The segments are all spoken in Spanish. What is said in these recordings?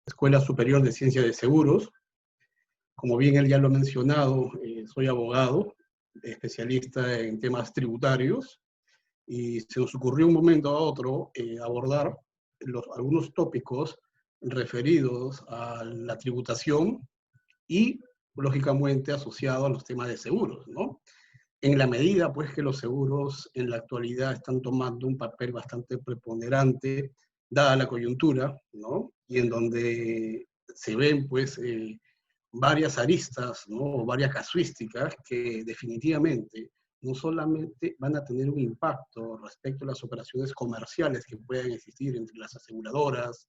Escuela Superior de Ciencia de Seguros. Como bien él ya lo ha mencionado, soy abogado, especialista en temas tributarios, y se nos ocurrió un momento a otro abordar algunos tópicos referidos a la tributación y, lógicamente, asociado a los temas de seguros, ¿no? En la medida, pues, que los seguros en la actualidad están tomando un papel bastante preponderante, dada la coyuntura, ¿no? Y en donde se ven, pues, varias aristas, ¿no? O varias casuísticas que definitivamente no solamente van a tener un impacto respecto a las operaciones comerciales que puedan existir entre las aseguradoras,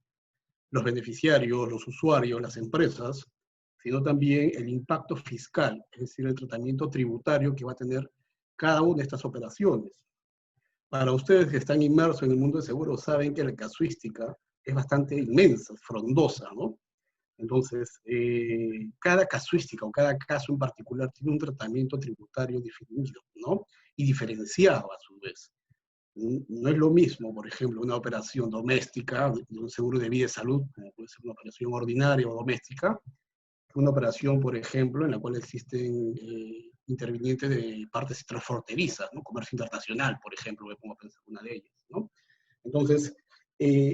los beneficiarios, los usuarios, las empresas, sino también el impacto fiscal, es decir, el tratamiento tributario que va a tener cada una de estas operaciones. Para ustedes que están inmersos en el mundo de seguros, saben que la casuística es bastante inmensa, frondosa, ¿no? Entonces, cada casuística o cada caso en particular tiene un tratamiento tributario definido, ¿no? Y diferenciado a su vez. No es lo mismo, por ejemplo, una operación doméstica, un seguro de vida y salud, como puede ser una operación ordinaria o doméstica, que una operación, por ejemplo, en la cual existen intervinientes de partes transfronterizas, ¿no? Comercio internacional, por ejemplo, me pongo a pensar una de ellas, ¿no? Entonces,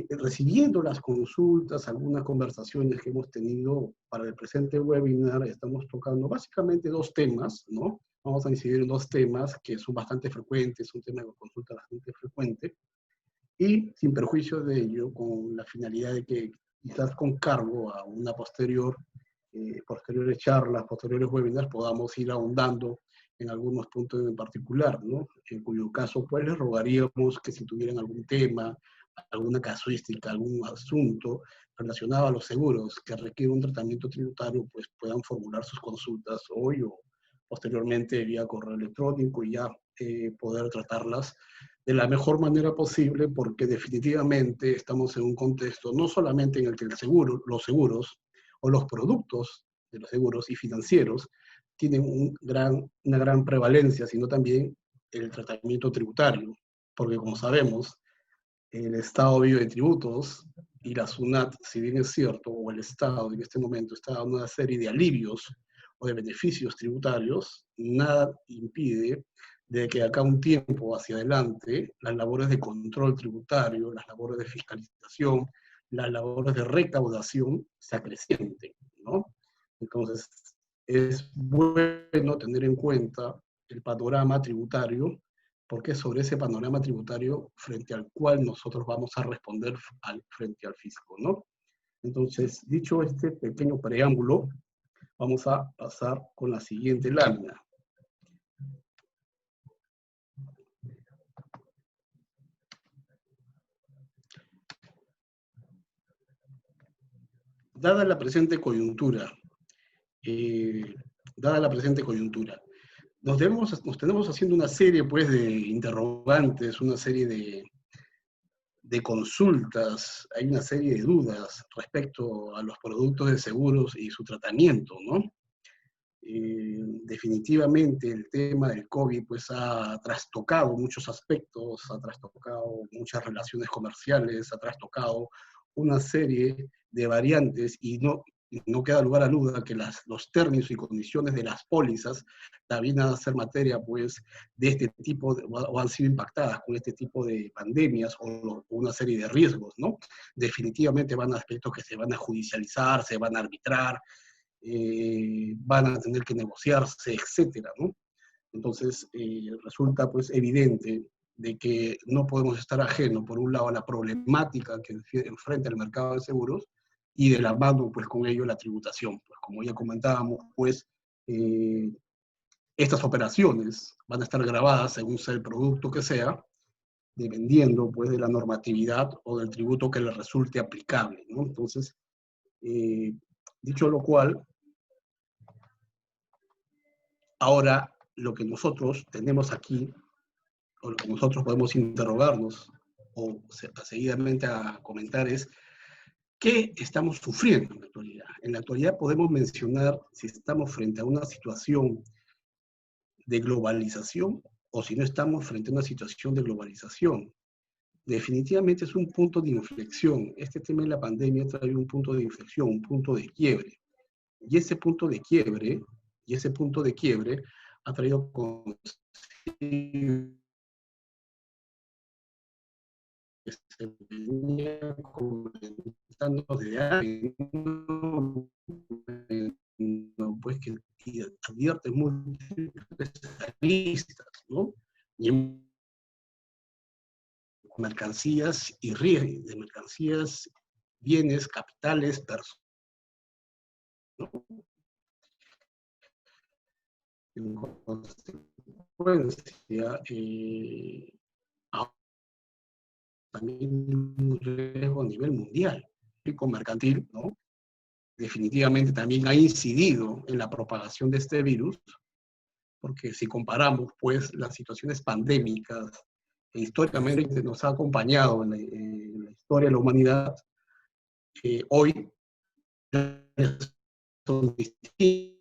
recibiendo las consultas, algunas conversaciones que hemos tenido para el presente webinar, estamos tocando básicamente dos temas, ¿no? Vamos a incidir en dos temas que son bastante frecuentes, un tema de consulta bastante frecuente, y sin perjuicio de ello, con la finalidad de que quizás con cargo a una posteriores charlas, posteriores webinars, podamos ir ahondando en algunos puntos en particular, ¿no? En cuyo caso, pues, les rogaríamos que si tuvieran algún tema, alguna casuística, algún asunto relacionado a los seguros que requiere un tratamiento tributario, pues puedan formular sus consultas hoy o posteriormente vía correo electrónico y ya poder tratarlas de la mejor manera posible, porque definitivamente estamos en un contexto no solamente en el que los seguros o los productos de los seguros y financieros tienen una gran prevalencia, sino también el tratamiento tributario, porque como sabemos, el Estado vive de tributos y la SUNAT, si bien es cierto, o el Estado en este momento está dando una serie de alivios o de beneficios tributarios, nada impide de que acá un tiempo hacia adelante las labores de control tributario, las labores de fiscalización, las labores de recaudación se acrecienten, ¿no? Entonces, es bueno tener en cuenta el panorama tributario, porque es sobre ese panorama tributario frente al cual nosotros vamos a responder frente al fisco, ¿no? Entonces, dicho este pequeño preámbulo, vamos a pasar con la siguiente lámina. Dada la presente coyuntura, nos tenemos haciendo una serie, pues, de interrogantes, una serie de consultas, hay una serie de dudas respecto a los productos de seguros y su tratamiento, ¿no? Definitivamente el tema del COVID, pues, ha trastocado muchos aspectos, ha trastocado muchas relaciones comerciales, ha trastocado una serie de variantes y no queda lugar a duda que los términos y condiciones de las pólizas también van a ser materia, pues, de este tipo, o han sido impactadas con este tipo de pandemias o una serie de riesgos, ¿no? Definitivamente van a aspectos que se van a judicializar, se van a arbitrar, van a tener que negociarse, etcétera, ¿no? Entonces, resulta, pues, evidente de que no podemos estar ajenos, por un lado, a la problemática que enfrenta el mercado de seguros y de la mano, pues, con ello la tributación. Pues, como ya comentábamos, pues, estas operaciones van a estar grabadas según sea el producto que sea, dependiendo, pues, de la normatividad o del tributo que le resulte aplicable, ¿no? Entonces, dicho lo cual, ahora lo que nosotros tenemos aquí, o lo que nosotros podemos interrogarnos, o seguidamente a comentar es, ¿qué estamos sufriendo en la actualidad? En la actualidad podemos mencionar si estamos frente a una situación de globalización o si no estamos frente a una situación de globalización. definitivamente es un punto de inflexión. Este tema de la pandemia trae un punto de inflexión, un punto de quiebre. Y ese punto de quiebre, ha traído consigo que se venía comentando desde antes, pues que advierte múltiples analistas, ¿no? Y mercancías y riesgos de mercancías, bienes, capitales, personas, ¿no? En consecuencia, también un riesgo a nivel mundial. El riesgo mercantil, ¿no? Definitivamente también ha incidido en la propagación de este virus, porque si comparamos, pues, las situaciones pandémicas que históricamente nos ha acompañado en la historia de la humanidad, hoy son distintas,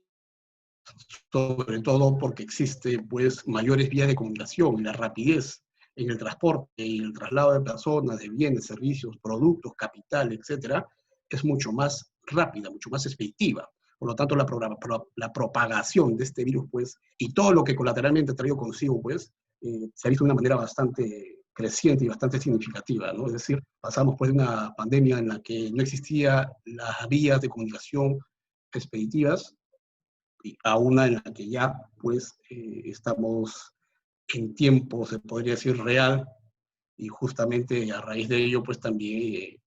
sobre todo porque existe, pues, mayores vías de comunicación y la rapidez en el transporte y el traslado de personas, de bienes, servicios, productos, capital, etcétera, es mucho más rápida, mucho más expeditiva. Por lo tanto, la propagación de este virus, pues, y todo lo que colateralmente ha traído consigo, pues, se ha visto de una manera bastante creciente y bastante significativa, ¿no? Es decir, pasamos pues de una pandemia en la que no existían las vías de comunicación expeditivas a una en la que ya pues estamos en tiempo, se podría decir, real, y justamente a raíz de ello pues también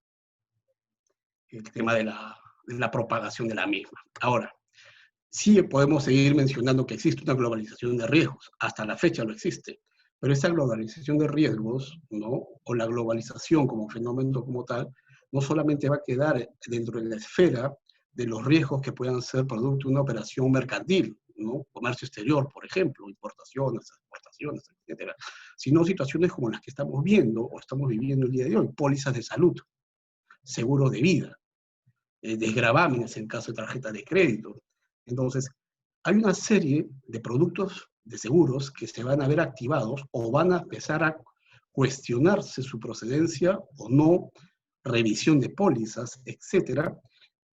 el tema de la propagación de la misma. Ahora, sí podemos seguir mencionando que existe una globalización de riesgos, hasta la fecha lo existe, pero esa globalización de riesgos, ¿no? O la globalización como fenómeno como tal, no solamente va a quedar dentro de la esfera de los riesgos que puedan ser producto de una operación mercantil, ¿no? Comercio exterior, por ejemplo, importaciones, exportaciones, etcétera, sino situaciones como las que estamos viendo o estamos viviendo el día de hoy, pólizas de salud, seguro de vida, desgravámenes en caso de tarjeta de crédito. Entonces, hay una serie de productos de seguros que se van a ver activados o van a empezar a cuestionarse su procedencia o no, revisión de pólizas, etcétera,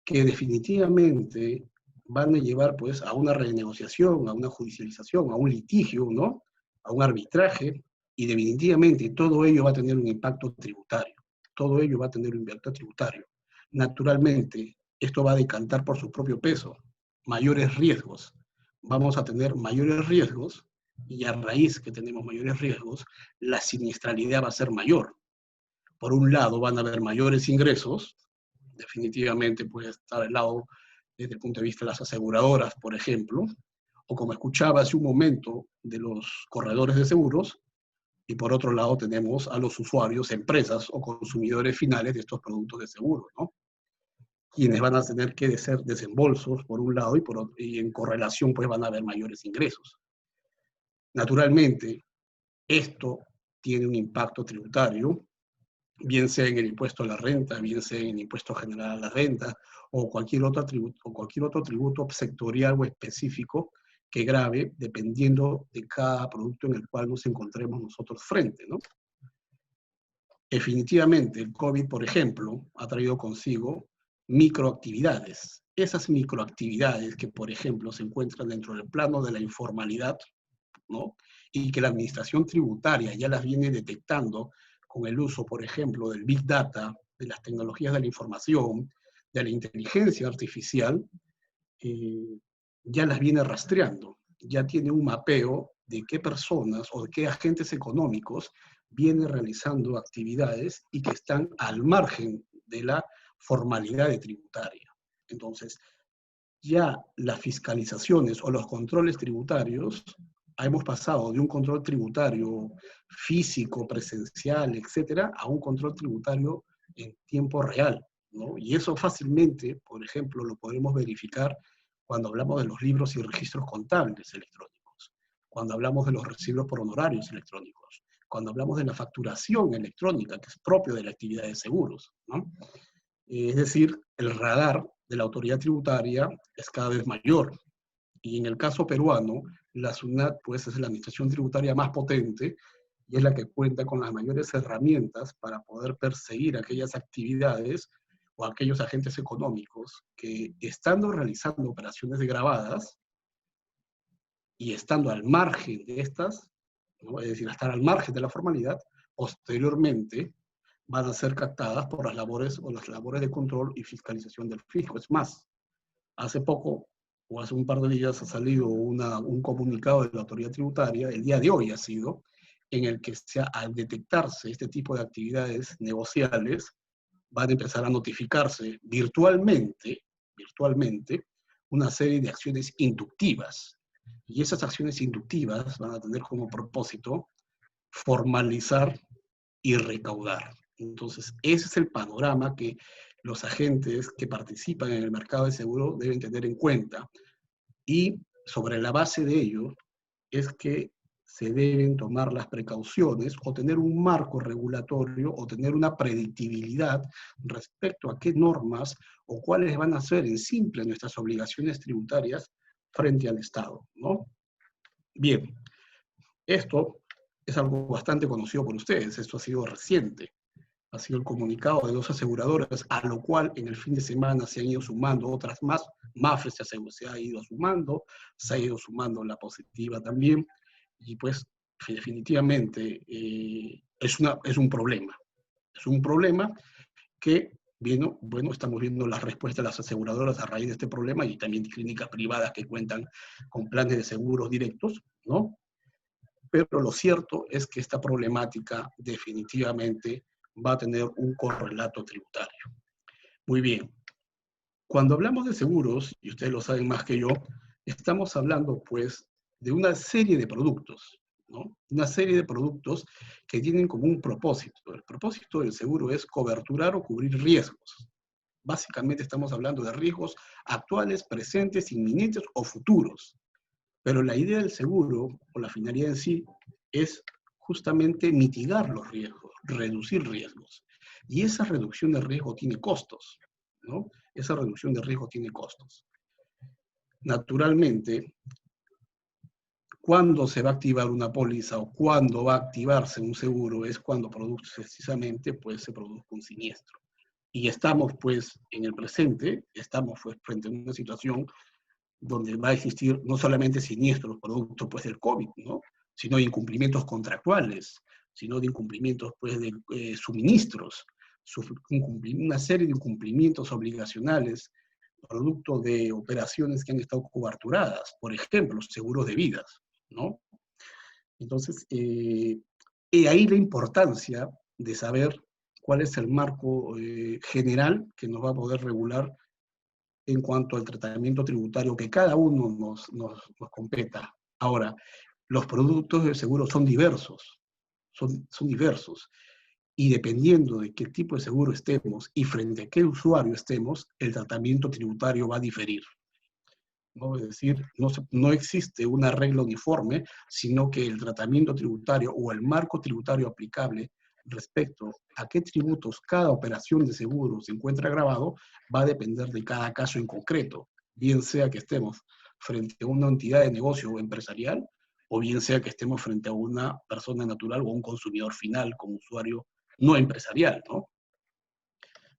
que definitivamente van a llevar pues a una renegociación, a una judicialización, a un litigio, ¿no? A un arbitraje, y definitivamente todo ello va a tener un impacto tributario. Todo ello va a tener un impacto tributario. Naturalmente, esto va a decantar por su propio peso, mayores riesgos. Vamos a tener mayores riesgos y a raíz que tenemos mayores riesgos, la siniestralidad va a ser mayor. Por un lado, van a haber mayores ingresos, definitivamente puede estar al lado desde el punto de vista de las aseguradoras, por ejemplo, o como escuchaba hace un momento, de los corredores de seguros, y por otro lado tenemos a los usuarios, empresas o consumidores finales de estos productos de seguro, ¿no? Quienes van a tener que hacer desembolsos por un lado y en correlación pues van a haber mayores ingresos. Naturalmente, esto tiene un impacto tributario, bien sea en el impuesto a la renta, bien sea en el impuesto general a la renta, o cualquier otro tributo sectorial o específico que grave, dependiendo de cada producto en el cual nos encontremos nosotros frente, ¿no? Definitivamente, el COVID, por ejemplo, ha traído consigo microactividades. Esas microactividades que, por ejemplo, se encuentran dentro del plano de la informalidad, ¿no? Y que la administración tributaria ya las viene detectando con el uso, por ejemplo, del Big Data, de las tecnologías de la información, de la inteligencia artificial, ya las viene rastreando, ya tiene un mapeo de qué personas o de qué agentes económicos vienen realizando actividades y que están al margen de la formalidad tributaria. Entonces, ya las fiscalizaciones o los controles tributarios, hemos pasado de un control tributario físico, presencial, etcétera, a un control tributario en tiempo real, ¿no? Y eso fácilmente, por ejemplo, lo podemos verificar cuando hablamos de los libros y registros contables electrónicos, cuando hablamos de los recibos por honorarios electrónicos, cuando hablamos de la facturación electrónica, que es propio de la actividad de seguros, ¿no? Es decir, el radar de la autoridad tributaria es cada vez mayor. Y en el caso peruano, la SUNAT pues, es la administración tributaria más potente y es la que cuenta con las mayores herramientas para poder perseguir aquellas actividades o aquellos agentes económicos que, estando realizando operaciones gravadas y estando al margen de estas, ¿no? Es decir, estar al margen de la formalidad, posteriormente van a ser captadas por las labores o las labores de control y fiscalización del fisco. Es más, hace poco o hace un par de días ha salido un comunicado de la autoridad tributaria, el día de hoy ha sido, en el que al detectarse este tipo de actividades negociales, van a empezar a notificarse virtualmente, una serie de acciones inductivas. Y esas acciones inductivas van a tener como propósito formalizar y recaudar. Entonces, ese es el panorama que los agentes que participan en el mercado de seguro deben tener en cuenta. Y sobre la base de ello es que se deben tomar las precauciones o tener un marco regulatorio o tener una predictibilidad respecto a qué normas o cuáles van a ser en simple nuestras obligaciones tributarias frente al Estado, ¿no? Bien, esto es algo bastante conocido por ustedes, esto ha sido reciente. Ha sido el comunicado de 2 aseguradoras, a lo cual en el fin de semana se han ido sumando otras más. Mafre se ha ido sumando, se ha ido sumando la Positiva también, y pues definitivamente es un problema. Es un problema que, bueno, estamos viendo las respuestas de las aseguradoras a raíz de este problema y también clínicas privadas que cuentan con planes de seguros directos, ¿no? Pero lo cierto es que esta problemática definitivamente va a tener un correlato tributario. Muy bien. Cuando hablamos de seguros, y ustedes lo saben más que yo, estamos hablando pues de una serie de productos, ¿no? Una serie de productos que tienen como un propósito. El propósito del seguro es coberturar o cubrir riesgos. Básicamente estamos hablando de riesgos actuales, presentes, inminentes o futuros. Pero la idea del seguro, o la finalidad en sí, es justamente mitigar los riesgos, reducir riesgos. Y esa reducción de riesgo tiene costos, ¿no? Esa reducción de riesgo tiene costos. Naturalmente, cuando se va a activar una póliza o cuando va a activarse un seguro es cuando precisamente pues, se produzca un siniestro. Y estamos pues en el presente, estamos pues frente a una situación donde va a existir no solamente siniestros producto pues del COVID, ¿no? Sino de incumplimientos contractuales, sino de incumplimientos pues de suministros, una serie de incumplimientos obligacionales producto de operaciones que han estado coberturadas, por ejemplo, seguros de vidas, ¿no? Entonces, ahí la importancia de saber cuál es el marco general que nos va a poder regular en cuanto al tratamiento tributario que cada uno nos competa. Ahora, los productos de seguro son diversos, son diversos, y dependiendo de qué tipo de seguro estemos y frente a qué usuario estemos, el tratamiento tributario va a diferir, ¿no? Es decir, no existe una regla uniforme, sino que el tratamiento tributario o el marco tributario aplicable respecto a qué tributos cada operación de seguro se encuentra grabado va a depender de cada caso en concreto, bien sea que estemos frente a una entidad de negocio empresarial o bien sea que estemos frente a una persona natural o un consumidor final como usuario no empresarial, ¿no?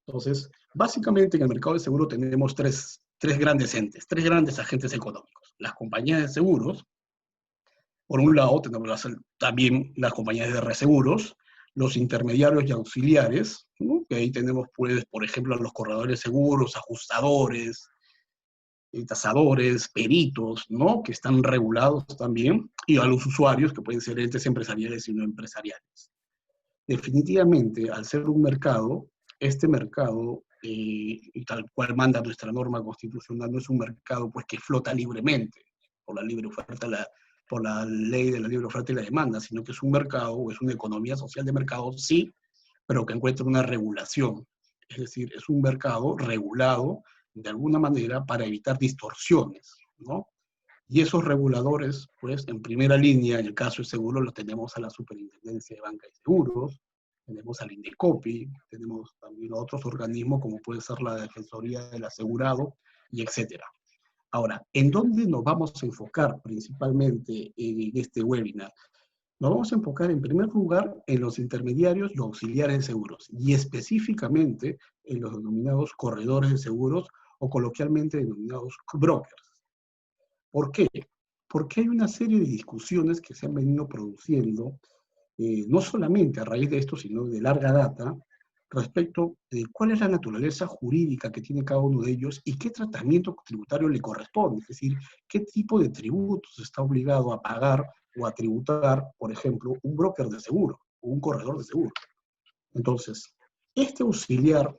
Entonces, básicamente en el mercado de seguro tenemos tres grandes entes, 3 grandes agentes económicos. Las compañías de seguros, por un lado tenemos también las compañías de reaseguros, los intermediarios y auxiliares, ¿no? Que ahí tenemos, pues, por ejemplo, los corredores seguros, ajustadores, tasadores, peritos, ¿no? Que están regulados también, y a los usuarios, que pueden ser entes empresariales y no empresariales. Definitivamente, al ser un mercado, este mercado, y tal cual manda nuestra norma constitucional, no es un mercado pues, que flota libremente por la libre oferta, por la ley de la libre oferta y la demanda, sino que es un mercado, o es una economía social de mercado, sí, pero que encuentra una regulación. Es decir, es un mercado regulado de alguna manera para evitar distorsiones, ¿no? Y esos reguladores, pues, en primera línea, en el caso de seguro, los tenemos a la Superintendencia de Banca y Seguros, tenemos al INDECOPI, tenemos también a otros organismos como puede ser la Defensoría del Asegurado, y etcétera. Ahora, ¿en dónde nos vamos a enfocar principalmente en este webinar? Nos vamos a enfocar en primer lugar en los intermediarios y auxiliares de seguros, y específicamente en los denominados corredores de seguros o coloquialmente denominados brokers. ¿Por qué? Porque hay una serie de discusiones que se han venido produciendo, no solamente a raíz de esto, sino de larga data, respecto de cuál es la naturaleza jurídica que tiene cada uno de ellos y qué tratamiento tributario le corresponde, es decir, qué tipo de tributos está obligado a pagar o a tributar, por ejemplo, un broker de seguro o un corredor de seguro. Entonces, este auxiliar,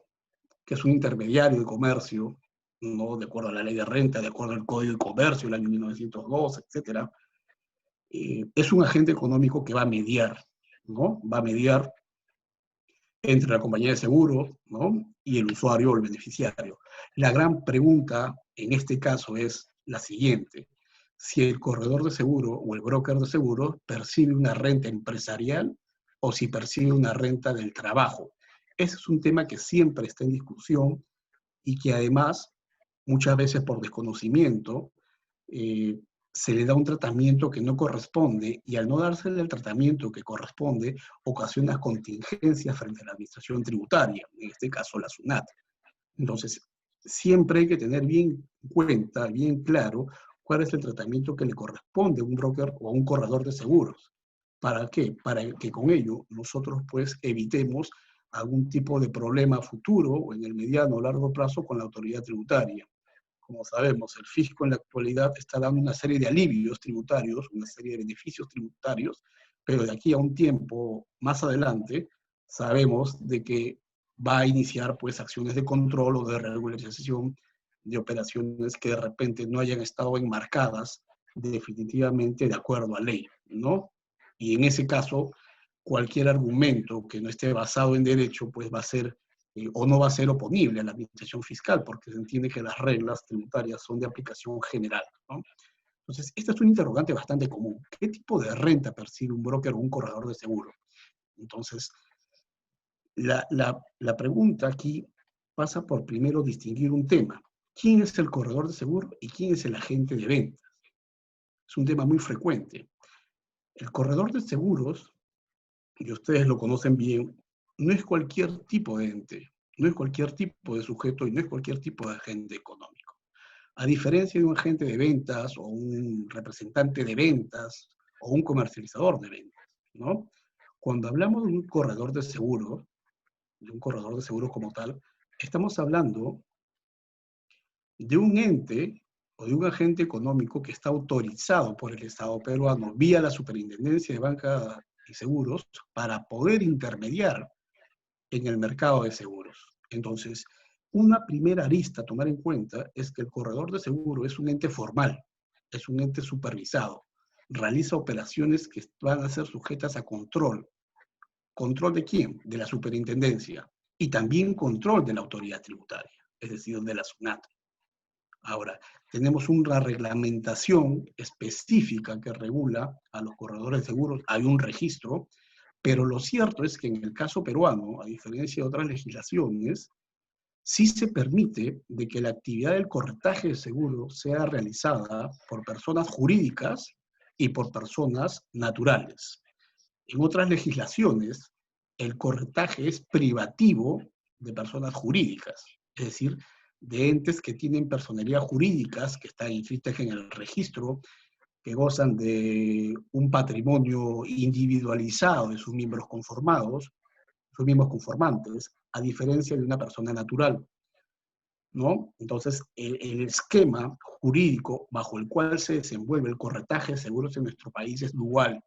que es un intermediario de comercio, ¿no? De acuerdo a la ley de renta, de acuerdo al Código de Comercio del año 1902, etcétera, es un agente económico que va a mediar, ¿no? Va a mediar entre la compañía de seguro, ¿no? Y el usuario o el beneficiario. La gran pregunta en este caso es la siguiente: si el corredor de seguro o el broker de seguro percibe una renta empresarial o si percibe una renta del trabajo. Ese es un tema que siempre está en discusión y que además, muchas veces por desconocimiento, eh, se le da un tratamiento que no corresponde, y al no dársele el tratamiento que corresponde, ocasiona contingencias frente a la administración tributaria, en este caso la SUNAT. Entonces, siempre hay que tener bien en cuenta, bien claro, cuál es el tratamiento que le corresponde a un broker o a un corredor de seguros. ¿Para qué? Para que con ello nosotros pues evitemos algún tipo de problema futuro o en el mediano o largo plazo con la autoridad tributaria. Como sabemos, el fisco en la actualidad está dando una serie de alivios tributarios, una serie de beneficios tributarios, pero de aquí a un tiempo más adelante sabemos de que va a iniciar pues acciones de control o de regularización de operaciones que de repente no hayan estado enmarcadas definitivamente de acuerdo a ley, ¿no? Y en ese caso, cualquier argumento que no esté basado en derecho, pues va a ser o no va a ser oponible a la administración fiscal, porque se entiende que las reglas tributarias son de aplicación general, ¿no? Entonces, esta es un interrogante bastante común. ¿Qué tipo de renta percibe un broker o un corredor de seguro? Entonces, la pregunta aquí pasa por primero distinguir un tema. ¿Quién es el corredor de seguro y quién es el agente de ventas? Es un tema muy frecuente. El corredor de seguros, y ustedes lo conocen bien, no es cualquier tipo de ente, no es cualquier tipo de sujeto y no es cualquier tipo de agente económico. A diferencia de un agente de ventas o un representante de ventas o un comercializador de ventas, ¿no? Cuando hablamos de un corredor de seguro como tal, estamos hablando de un ente o de un agente económico que está autorizado por el Estado peruano vía la Superintendencia de Banca y Seguros para poder intermediar en el mercado de seguros. Entonces, una primera arista a tomar en cuenta es que el corredor de seguro es un ente formal, es un ente supervisado, realiza operaciones que van a ser sujetas a control. ¿Control de quién? De la superintendencia. Y también control de la autoridad tributaria, es decir, de la SUNAT. Ahora, tenemos una reglamentación específica que regula a los corredores de seguros, hay un registro, pero lo cierto es que en el caso peruano, a diferencia de otras legislaciones, sí se permite de que la actividad del corretaje de seguros sea realizada por personas jurídicas y por personas naturales. En otras legislaciones, el corretaje es privativo de personas jurídicas, es decir, de entes que tienen personalidad jurídicas, que están inscritas en el registro, que gozan de un patrimonio individualizado de sus miembros conformados, sus miembros conformantes, a diferencia de una persona natural, ¿no? Entonces, el esquema jurídico bajo el cual se desenvuelve el corretaje de seguros en nuestro país es dual.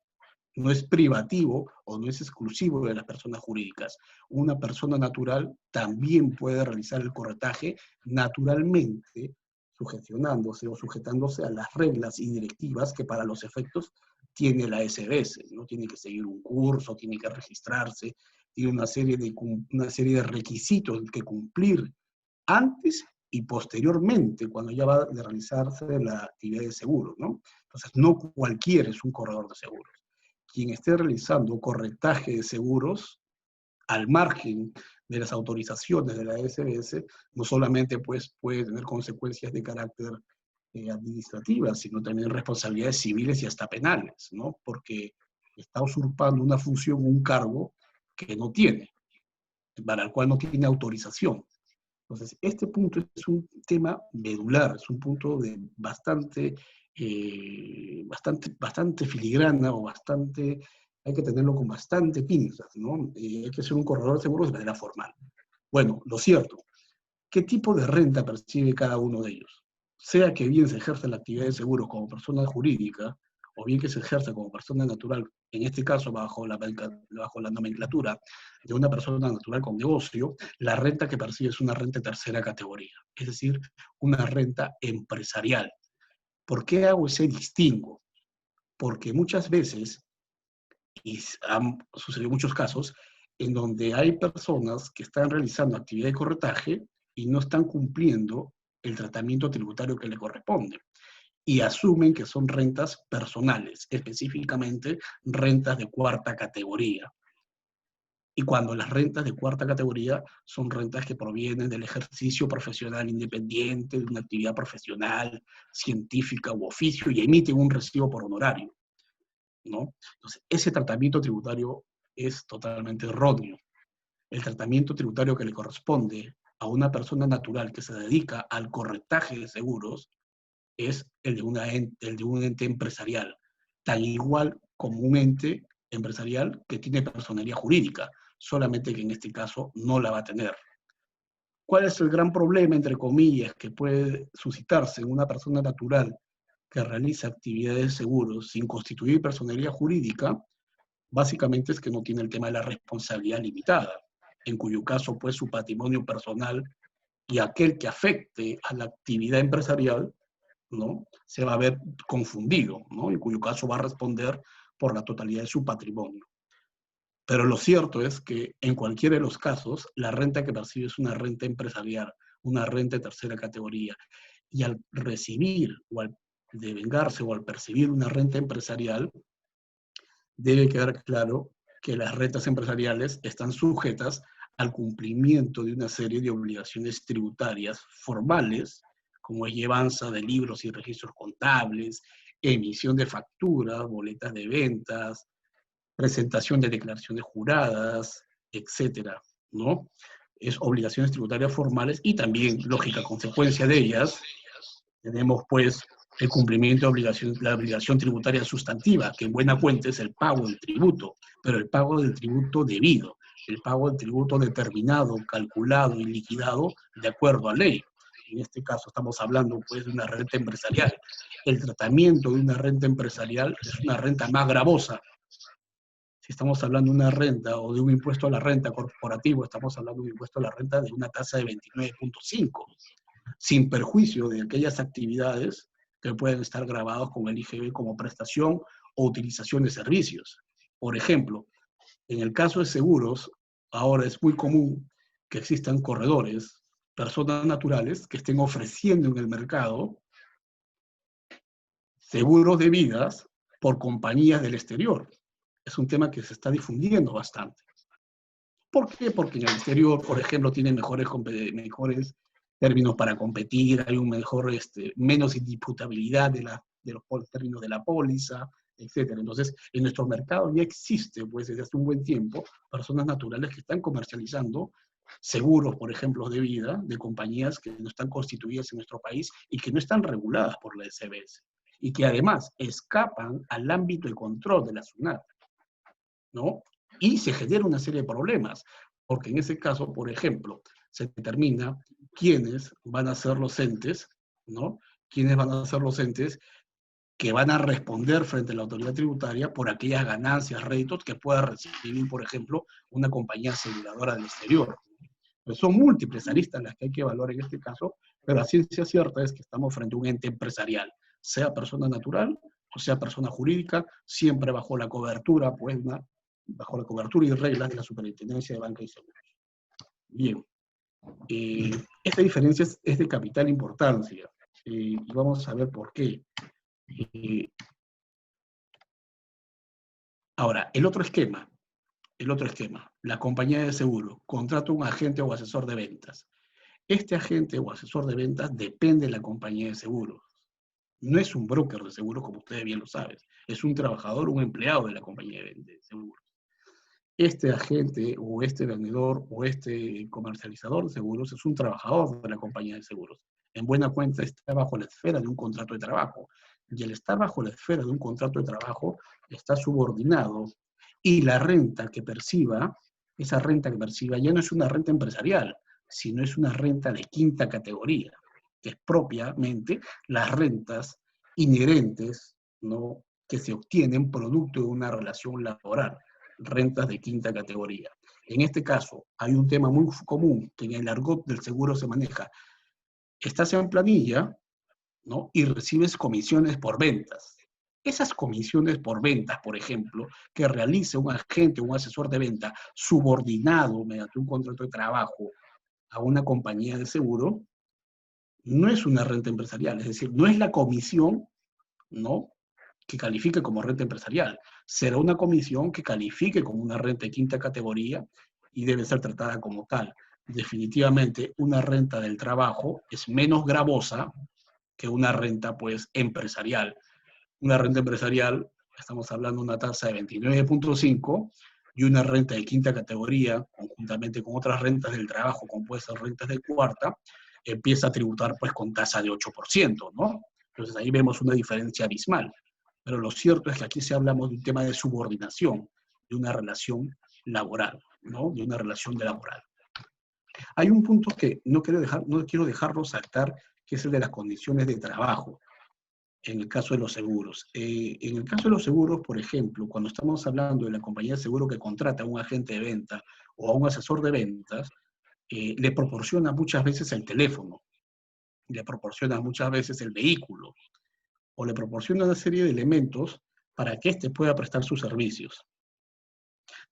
No es privativo o no es exclusivo de las personas jurídicas. Una persona natural también puede realizar el corretaje naturalmente, sujetándose o sujetándose a las reglas y directivas que para los efectos tiene la SBS. No tiene que seguir un curso, tiene que registrarse, tiene una serie de requisitos que cumplir antes y posteriormente, cuando ya va a realizarse la actividad de seguro, ¿no? Entonces, no cualquiera es un corredor de seguros. Quien esté realizando corretaje de seguros al margen de las autorizaciones de la SBS, no solamente pues, puede tener consecuencias de carácter administrativas, sino también responsabilidades civiles y hasta penales, ¿no? Porque está usurpando una función o un cargo que no tiene, para el cual no tiene autorización. Entonces, este punto es un tema medular, es un punto de bastante filigrana o bastante, hay que tenerlo con bastante pinzas, ¿no? Hay que ser un corredor de seguros de manera formal. Bueno, lo cierto, ¿qué tipo de renta percibe cada uno de ellos? Sea que bien se ejerza la actividad de seguros como persona jurídica, o bien que se ejerza como persona natural, en este caso bajo la nomenclatura de una persona natural con negocio, la renta que percibe es una renta de tercera categoría, es decir, una renta empresarial. ¿Por qué hago ese distingo? Porque muchas veces, y han sucedido muchos casos, en donde hay personas que están realizando actividad de corretaje y no están cumpliendo el tratamiento tributario que le corresponde. Y asumen que son rentas personales, específicamente rentas de cuarta categoría. Y cuando las rentas de cuarta categoría son rentas que provienen del ejercicio profesional independiente, de una actividad profesional, científica u oficio, y emiten un recibo por honorario, ¿no? Entonces, ese tratamiento tributario es totalmente erróneo. El tratamiento tributario que le corresponde a una persona natural que se dedica al corretaje de seguros es el de un ente empresarial, tan igual como un ente empresarial que tiene personería jurídica, solamente que en este caso no la va a tener. ¿Cuál es el gran problema, entre comillas, que puede suscitarse en una persona natural que realiza actividades de seguros sin constituir personería jurídica? Básicamente es que no tiene el tema de la responsabilidad limitada, en cuyo caso pues su patrimonio personal y aquel que afecte a la actividad empresarial, ¿no?, se va a ver confundido, ¿no?, en cuyo caso va a responder por la totalidad de su patrimonio. Pero lo cierto es que en cualquiera de los casos, la renta que percibe es una renta empresarial, una renta de tercera categoría. Y al recibir o al devengarse o al percibir una renta empresarial, debe quedar claro que las rentas empresariales están sujetas al cumplimiento de una serie de obligaciones tributarias formales, como es llevanza de libros y registros contables, emisión de facturas, boletas de ventas, presentación de declaraciones juradas, etcétera, ¿no? Es obligaciones tributarias formales y también, lógica consecuencia de ellas, tenemos pues el cumplimiento de la obligación tributaria sustantiva, que en buena cuenta es el pago del tributo, pero el pago del tributo debido, el pago del tributo determinado, calculado y liquidado de acuerdo a ley. En este caso estamos hablando pues de una renta empresarial. El tratamiento de una renta empresarial es una renta más gravosa. Si estamos hablando de una renta o de un impuesto a la renta corporativo, estamos hablando de un impuesto a la renta de una tasa de 29.5, sin perjuicio de aquellas actividades que pueden estar grabados con el IGB como prestación o utilización de servicios. Por ejemplo, en el caso de seguros, ahora es muy común que existan corredores, personas naturales, que estén ofreciendo en el mercado seguros de vidas por compañías del exterior. Es un tema que se está difundiendo bastante. ¿Por qué? Porque en el exterior, por ejemplo, tienen mejores términos para competir, hay menos indisputabilidad de los términos de la póliza, etc. Entonces, en nuestro mercado ya existe, pues desde hace un buen tiempo, personas naturales que están comercializando seguros, por ejemplo, de vida, de compañías que no están constituidas en nuestro país y que no están reguladas por la SBS, y que además escapan al ámbito de control de la SUNAT, ¿no? Y se genera una serie de problemas, porque en ese caso, por ejemplo, se determina quiénes van a ser los entes, ¿no? Quiénes van a ser los entes que van a responder frente a la autoridad tributaria por aquellas ganancias, réditos que pueda recibir, por ejemplo, una compañía aseguradora del exterior. Pues son múltiples aristas las que hay que evaluar en este caso, pero la ciencia cierta es que estamos frente a un ente empresarial, sea persona natural o sea persona jurídica, siempre bajo la cobertura, pues, bajo la cobertura y reglas de la Superintendencia de Banca y Seguros. Bien, esta diferencia es de capital importancia, y vamos a ver por qué. Ahora, el otro esquema, la compañía de seguro contrata un agente o asesor de ventas. Este agente o asesor de ventas depende de la compañía de seguros, No es un broker de seguros, como ustedes bien lo saben. Es un trabajador, un empleado de la compañía de seguros. Este agente o este vendedor o este comercializador de seguros es un trabajador de la compañía de seguros. En buena cuenta está bajo la esfera de un contrato de trabajo. Y al estar bajo la esfera de un contrato de trabajo está subordinado. Y la renta que perciba, esa renta que perciba ya no es una renta empresarial, sino es una renta de quinta categoría, que es propiamente las rentas inherentes, ¿no?, que se obtienen producto de una relación laboral, rentas de quinta categoría. En este caso, hay un tema muy común que en el argot del seguro se maneja. Estás en planilla, ¿no?, y recibes comisiones por ventas. Esas comisiones por ventas, por ejemplo, que realice un agente o un asesor de venta subordinado mediante un contrato de trabajo a una compañía de seguro, no es una renta empresarial, es decir, no es la comisión, ¿no?, que califique como renta empresarial. Será una comisión que califique como una renta de quinta categoría y debe ser tratada como tal. Definitivamente, una renta del trabajo es menos gravosa que una renta, pues, empresarial. Una renta empresarial, estamos hablando de una tasa de 29.5 y una renta de quinta categoría, conjuntamente con otras rentas del trabajo, como pueden ser rentas de cuarta, empieza a tributar, pues, con tasa de 8%, ¿no? Entonces ahí vemos una diferencia abismal. Pero lo cierto es que aquí sí hablamos de un tema de subordinación, de una relación laboral, ¿no?, de una relación laboral. Hay un punto que no quiero dejarlo saltar, que es el de las condiciones de trabajo en el caso de los seguros. En el caso de los seguros, por ejemplo, cuando estamos hablando de la compañía de seguro que contrata a un agente de venta o a un asesor de ventas, le proporciona muchas veces el teléfono, le proporciona muchas veces el vehículo, o le proporciona una serie de elementos para que éste pueda prestar sus servicios.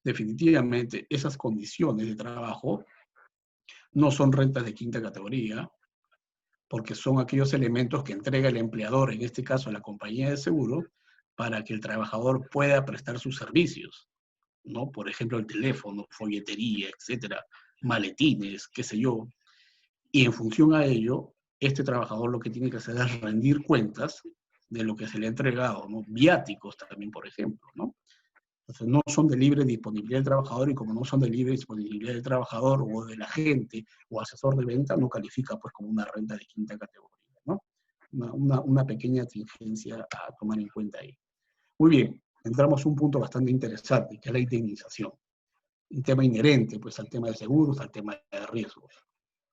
Definitivamente, esas condiciones de trabajo no son rentas de quinta categoría, porque son aquellos elementos que entrega el empleador, en este caso la compañía de seguro, para que el trabajador pueda prestar sus servicios, ¿no? Por ejemplo, el teléfono, folletería, etcétera, maletines, qué sé yo. Y en función a ello, este trabajador lo que tiene que hacer es rendir cuentas de lo que se le ha entregado, ¿no? Viáticos también, por ejemplo, ¿no? Entonces, no son de libre disponibilidad del trabajador, y como no son de libre disponibilidad del trabajador o del agente o asesor de venta, no califica, pues, como una renta de quinta categoría, ¿no? Una pequeña tingencia a tomar en cuenta ahí. Muy bien, entramos a un punto bastante interesante, que es la indemnización. Un tema inherente, pues, al tema de seguros, al tema de riesgos.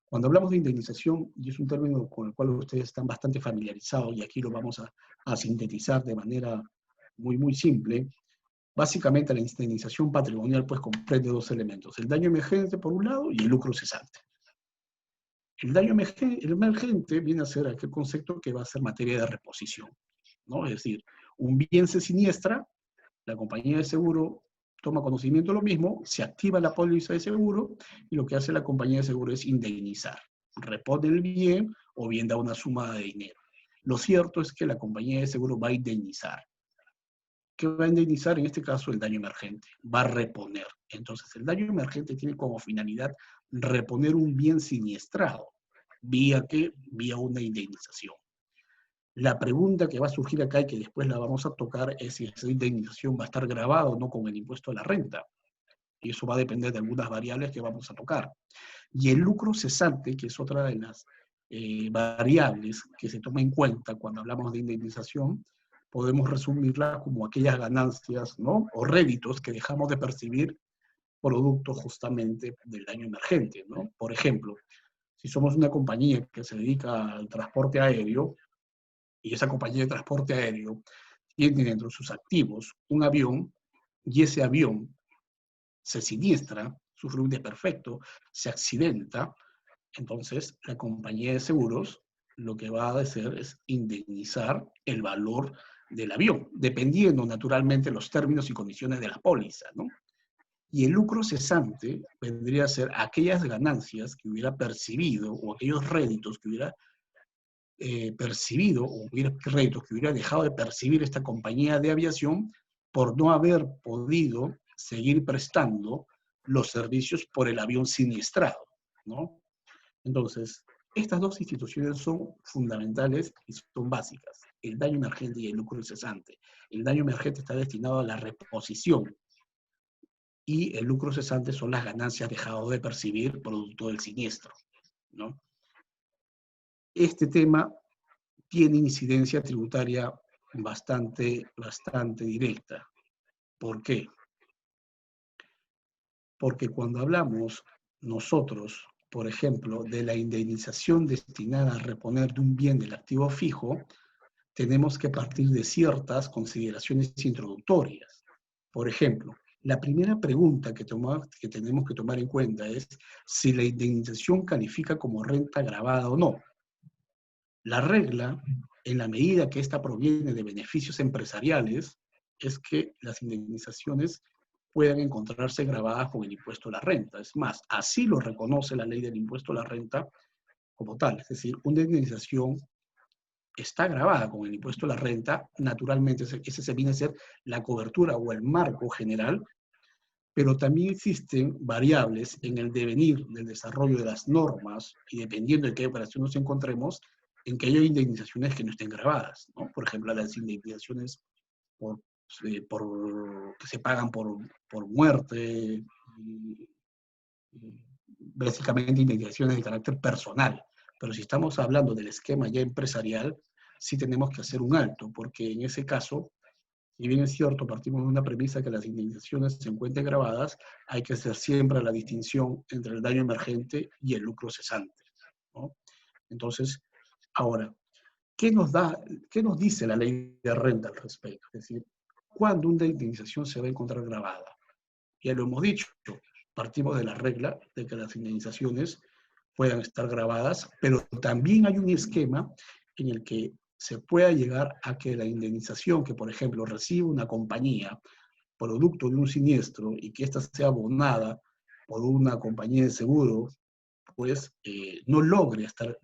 Cuando hablamos de indemnización, y es un término con el cual ustedes están bastante familiarizados, y aquí lo vamos a sintetizar de manera muy, muy simple. Básicamente, la indemnización patrimonial, pues, comprende dos elementos: el daño emergente por un lado y el lucro cesante. El daño emergente viene a ser aquel concepto que va a ser materia de reposición, ¿no? Es decir, un bien se siniestra, la compañía de seguro toma conocimiento de lo mismo, se activa la póliza de seguro y lo que hace la compañía de seguro es indemnizar. Repone el bien o bien da una suma de dinero. Lo cierto es que la compañía de seguro va a indemnizar. ¿Qué va a indemnizar? En este caso, el daño emergente. Va a reponer. Entonces, el daño emergente tiene como finalidad reponer un bien siniestrado. ¿Vía qué? Vía una indemnización. La pregunta que va a surgir acá y que después la vamos a tocar es si esa indemnización va a estar grabada o no con el impuesto a la renta. Y eso va a depender de algunas variables que vamos a tocar. Y el lucro cesante, que es otra de las variables que se toma en cuenta cuando hablamos de indemnización, podemos resumirla como aquellas ganancias, ¿no?, o réditos que dejamos de percibir producto justamente del daño emergente, ¿no? Por ejemplo, si somos una compañía que se dedica al transporte aéreo, y esa compañía de transporte aéreo tiene dentro de sus activos un avión, y ese avión se siniestra, sufre un desperfecto, se accidenta, entonces la compañía de seguros lo que va a hacer es indemnizar el valor del avión, dependiendo naturalmente los términos y condiciones de la póliza, ¿no? Y el lucro cesante vendría a ser aquellas ganancias que hubiera percibido o aquellos réditos que hubiera percibido o hubiera réditos que hubiera dejado de percibir esta compañía de aviación por no haber podido seguir prestando los servicios por el avión siniestrado, ¿no? Entonces, Estas dos instituciones son fundamentales y son básicas, el daño emergente y el lucro cesante. El daño emergente está destinado a la reposición y el lucro cesante son las ganancias dejadas de percibir producto del siniestro, ¿no? Este tema tiene incidencia tributaria bastante directa. ¿Por qué? Porque cuando hablamos nosotros, por ejemplo, de la indemnización destinada a reponer de un bien del activo fijo, tenemos que partir de ciertas consideraciones introductorias. Por ejemplo, la primera pregunta que tenemos que tomar en cuenta es si la indemnización califica como renta gravada o no. La regla, en la medida que ésta proviene de beneficios empresariales, es que las indemnizaciones puedan encontrarse gravadas con el impuesto a la renta. Es más, así lo reconoce la ley del impuesto a la renta como tal. Es decir, una indemnización está grabada con el impuesto a la renta, naturalmente ese se viene a ser la cobertura o el marco general, pero también existen variables en el devenir del desarrollo de las normas y dependiendo de qué operación nos encontremos, en que haya indemnizaciones que no estén grabadas, ¿no? Por ejemplo, las indemnizaciones que se pagan por muerte, básicamente indemnizaciones de carácter personal. Pero si estamos hablando del esquema ya empresarial, sí tenemos que hacer un alto, porque en ese caso, si bien es cierto, partimos de una premisa que las indemnizaciones se encuentren grabadas, hay que hacer siempre la distinción entre el daño emergente y el lucro cesante, ¿no? Entonces, ahora, ¿qué nos dice la ley de renta al respecto? Es decir, ¿cuándo una indemnización se va a encontrar grabada? Ya lo hemos dicho, partimos de la regla de que las indemnizaciones puedan estar grabadas, pero también hay un esquema en el que se pueda llegar a que la indemnización que, por ejemplo, recibe una compañía producto de un siniestro y que ésta sea abonada por una compañía de seguro, pues no logre estar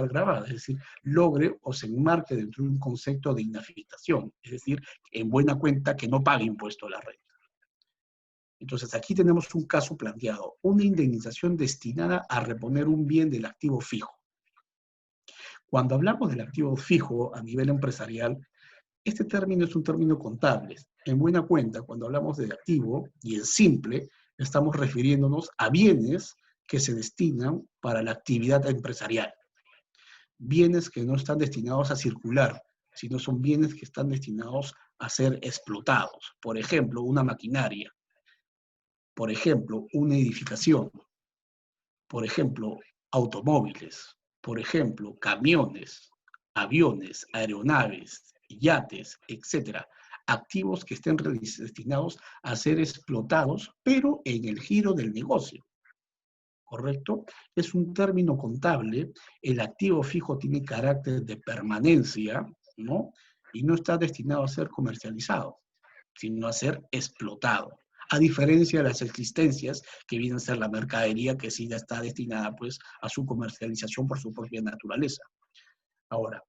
grabada, es decir, logre o se enmarque dentro de un concepto de inhabilitación, es decir, en buena cuenta que no pague impuesto a la renta. Entonces, aquí tenemos un caso planteado, una indemnización destinada a reponer un bien del activo fijo. Cuando hablamos del activo fijo a nivel empresarial, este término es un término contable. En buena cuenta, cuando hablamos de activo, y en simple, estamos refiriéndonos a bienes que se destinan para la actividad empresarial. Bienes que no están destinados a circular, sino son bienes que están destinados a ser explotados. Por ejemplo, una maquinaria. Por ejemplo, una edificación. Por ejemplo, automóviles. Por ejemplo, camiones, aviones, aeronaves, yates, etcétera. Activos que estén destinados a ser explotados, pero en el giro del negocio. ¿Correcto? Es un término contable. El activo fijo tiene carácter de permanencia, ¿no? Y no está destinado a ser comercializado, sino a ser explotado. A diferencia de las existencias que vienen a ser la mercadería que sí ya está destinada pues a su comercialización por su propia naturaleza. Ahora,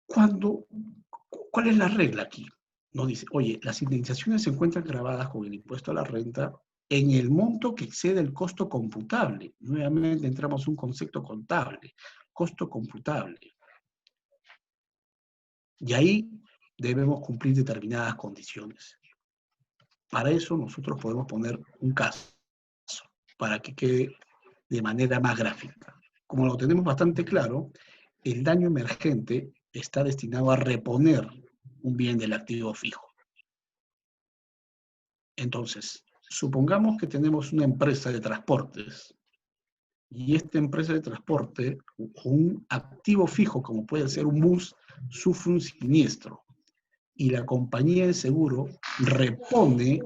¿cuál es la regla aquí? Nos dice, oye, las indemnizaciones se encuentran grabadas con el impuesto a la renta en el monto que excede el costo computable. Nuevamente entramos a un concepto contable, costo computable. Y ahí debemos cumplir determinadas condiciones. Para eso nosotros podemos poner un caso, para que quede de manera más gráfica. Como lo tenemos bastante claro, el daño emergente está destinado a reponer un bien del activo fijo. Entonces, supongamos que tenemos una empresa de transportes y esta empresa de transporte, un activo fijo como puede ser un bus, sufre un siniestro y la compañía de seguro repone